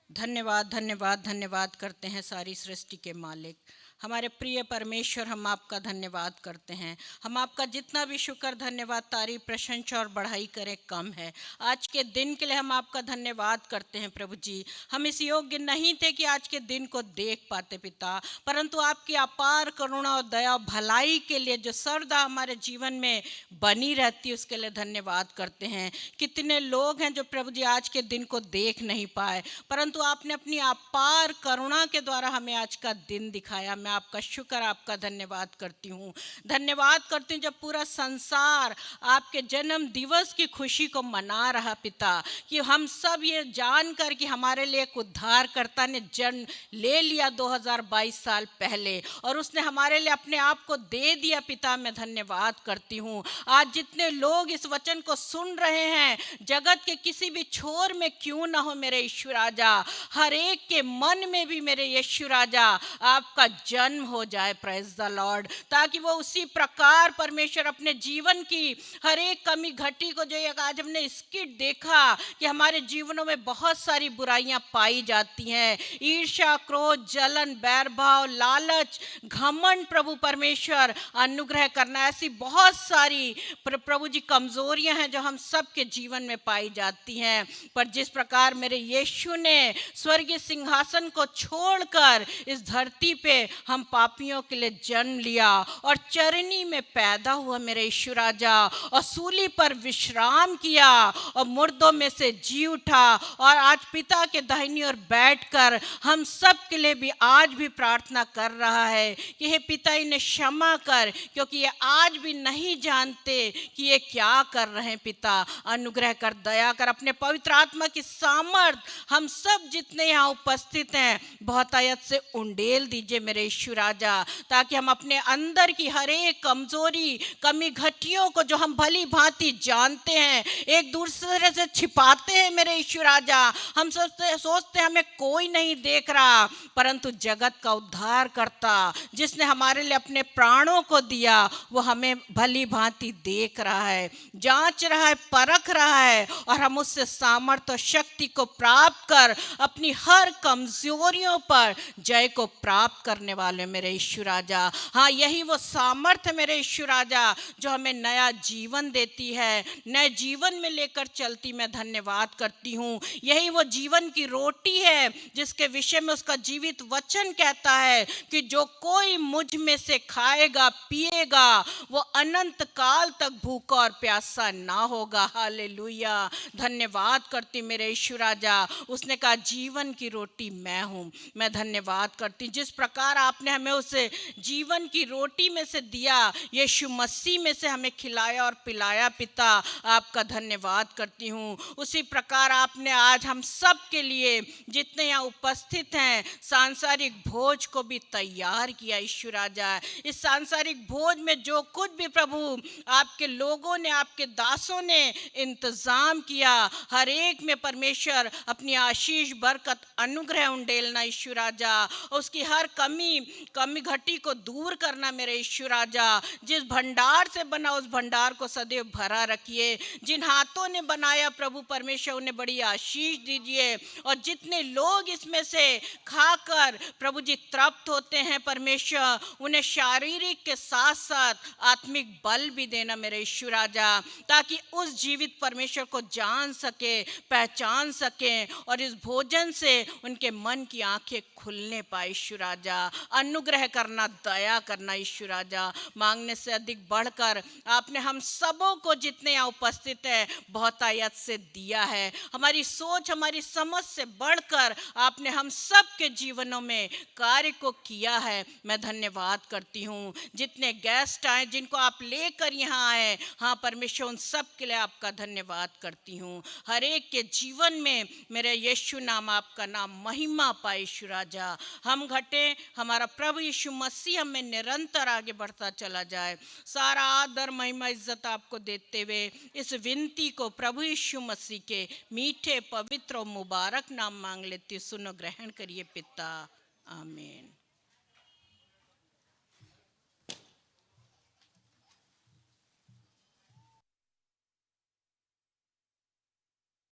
धन्यवाद धन्यवाद धन्यवाद करते हैं सारी सृष्टि के मालिक, हमारे प्रिय परमेश्वर। हम आपका धन्यवाद करते हैं। हम आपका जितना भी शुक्र, धन्यवाद, तारीफ, प्रशंसा और बढ़ाई करें कम है। आज के दिन के लिए हम आपका धन्यवाद करते हैं प्रभु जी। हम इस योग्य नहीं थे कि आज के दिन को देख पाते पिता, परंतु आपकी अपार करुणा और दया और भलाई के लिए जो सर्वदा हमारे जीवन में बनी रहती है, उसके लिए धन्यवाद करते हैं। कितने लोग हैं जो प्रभु जी आज के दिन को देख नहीं पाए, परंतु आपने अपनी अपार करुणा के द्वारा हमें आज का दिन दिखाया। मैं आपका शुक्र, आपका धन्यवाद करती हूँ। धन्यवाद करती हूँ जब पूरा संसार आपके जन्म दिवस की खुशी को मना रहा पिता, कि हम सब ये जानकर कि हमारे लिए एक उद्धारकर्ता ने जन्म ले लिया 2022 साल पहले और उसने हमारे लिए अपने आप को दे दिया पिता। मैं धन्यवाद करती हूँ। आज जितने लोग इस वचन को सुन रहे हैं, जगत के किसी भी छोर में क्यों ना हो मेरे ईश्वर राजा, हर एक के मन में भी मेरे यीशु राजा आपका जन्म हो जाए। Praise the Lord. ताकि वो उसी प्रकार परमेश्वर अपने जीवन की हर एक कमी घटी को, जो एक आज हमने स्किट देखा कि हमारे जीवनों में बहुत सारी बुराइयां पाई जाती हैं, ईर्ष्या, क्रोध, जलन, बैरभाव, लालच, घमंड, प्रभु परमेश्वर अनुग्रह करना, ऐसी बहुत सारी प्रभु जी कमजोरियां हैं जो हम सब के जीवन में पाई जाती हैं। पर जिस प्रकार मेरे यीशु ने स्वर्गीय सिंहासन को छोड़कर इस धरती पे हम पापियों के लिए जन्म लिया और चरनी में पैदा हुआ मेरे यीशु राजा, और सूली पर विश्राम किया और मुर्दों में से जी उठा और आज पिता के दाहिनी ओर बैठकर हम सब के लिए भी आज भी प्रार्थना कर रहा है कि हे पिता इन्हें क्षमा कर, क्योंकि ये आज भी नहीं जानते कि ये क्या कर रहे हैं। पिता अनुग्रह कर, दया कर, अपने पवित्र आत्मा की सामर्थ हम सब जितने यहाँ उपस्थित हैं बहुतायत से उंडेल दीजिए मेरे यीशु राजा, ताकि हम अपने अंदर की हर एक कमजोरी, कमी घटियों को जो हम भली भांति जानते हैं, एक दूसरे से छिपाते हैं मेरे यीशु राजा। हम सोचते हमें कोई नहीं देख रहा, परंतु जगत का उद्धार करता जिसने हमारे लिए अपने प्राणों को दिया, वो हमें भली भांति देख रहा है, जांच रहा है, परख रहा है, और हम उससे सामर्थ्य और शक्ति को प्राप्त कर अपनी हर कमजोरियों पर जय को प्राप्त करने वाले मेरे यीशु राजा। हाँ, यही वो सामर्थ्य मेरे यीशु राजा जो हमें नया जीवन देती है, नए जीवन में लेकर चलती। मैं धन्यवाद करती हूँ। यही वो जीवन की रोटी है जिसके विषय में उसका जीवित वचन कहता है कि जो कोई मुझ में से खाएगा पिएगा वो अनंत काल तक भूखा और प्यासा ना होगा। हालेलुया। धन्यवाद करती मेरे यीशु राजा। उसने कहा जीवन की रोटी मैं हूँ। मैं धन्यवाद करती जिस प्रकार आपने हमें उस जीवन की रोटी में से दिया, यीशु मसीह में से हमें खिलाया और पिलाया। पिता आपका धन्यवाद करती हूँ। उसी प्रकार आपने आज हम सब के लिए जितने यहाँ उपस्थित हैं सांसारिक भोज को भी तैयार किया। यीशु राजा, इस सांसारिक भोज में जो कुछ भी प्रभु आपके लोगों ने, आपके दासों ने इंतजाम किया, हर एक में परमेश्वर अपनी आशीष, बरकत, अनुग्रह उंडेलना। यीशु राजा, उसकी हर कमी कमी घटी को दूर करना मेरे यीशु राजा। जिस भंडार से बना उस भंडार को सदैव भरा रखिए। जिन हाथों ने बनाया प्रभु परमेश्वर उन्हें बड़ी आशीष दीजिए। और जितने लोग इसमें से खाकर प्रभु जी तृप्त होते हैं परमेश्वर, उन्हें शारीरिक के साथ साथ आत्मिक बल भी देना मेरे यीशु राजा, ताकि उस जीवित परमेश्वर को जान सके, पहचान सके और इस भोजन से उनके मन की आंखें खुलने पाए यीशु राजा। अनुग्रह करना, दया करना यीशु राजा। मांगने से अधिक बढ़कर आपने हम सबों को जितने यहाँ उपस्थित है बहुतायत से दिया है। हमारी सोच, हमारी समझ से बढ़कर आपने हम सब के जीवनों में कार्य को किया है। मैं धन्यवाद करती हूँ। जितने गेस्ट आए, जिनको आप लेकर यहाँ आए, हाँ परमेश्वर, उन सब के लिए आपका धन्यवाद करती हूँ। हर एक के जीवन में मेरे यीशु नाम, आपका नाम महिमा पाए यीशु राजा। हम घटे, हमारा प्रभु यीशु मसीह हमें निरंतर आगे बढ़ता चला जाए। सारा आदर, महिमा, इज्जत आपको देते हुए इस विनती को प्रभु यीशु मसीह के मीठे, पवित्र और मुबारक नाम मांग लेती हूँ। सुनो, ग्रहण करिए पिता। आमीन।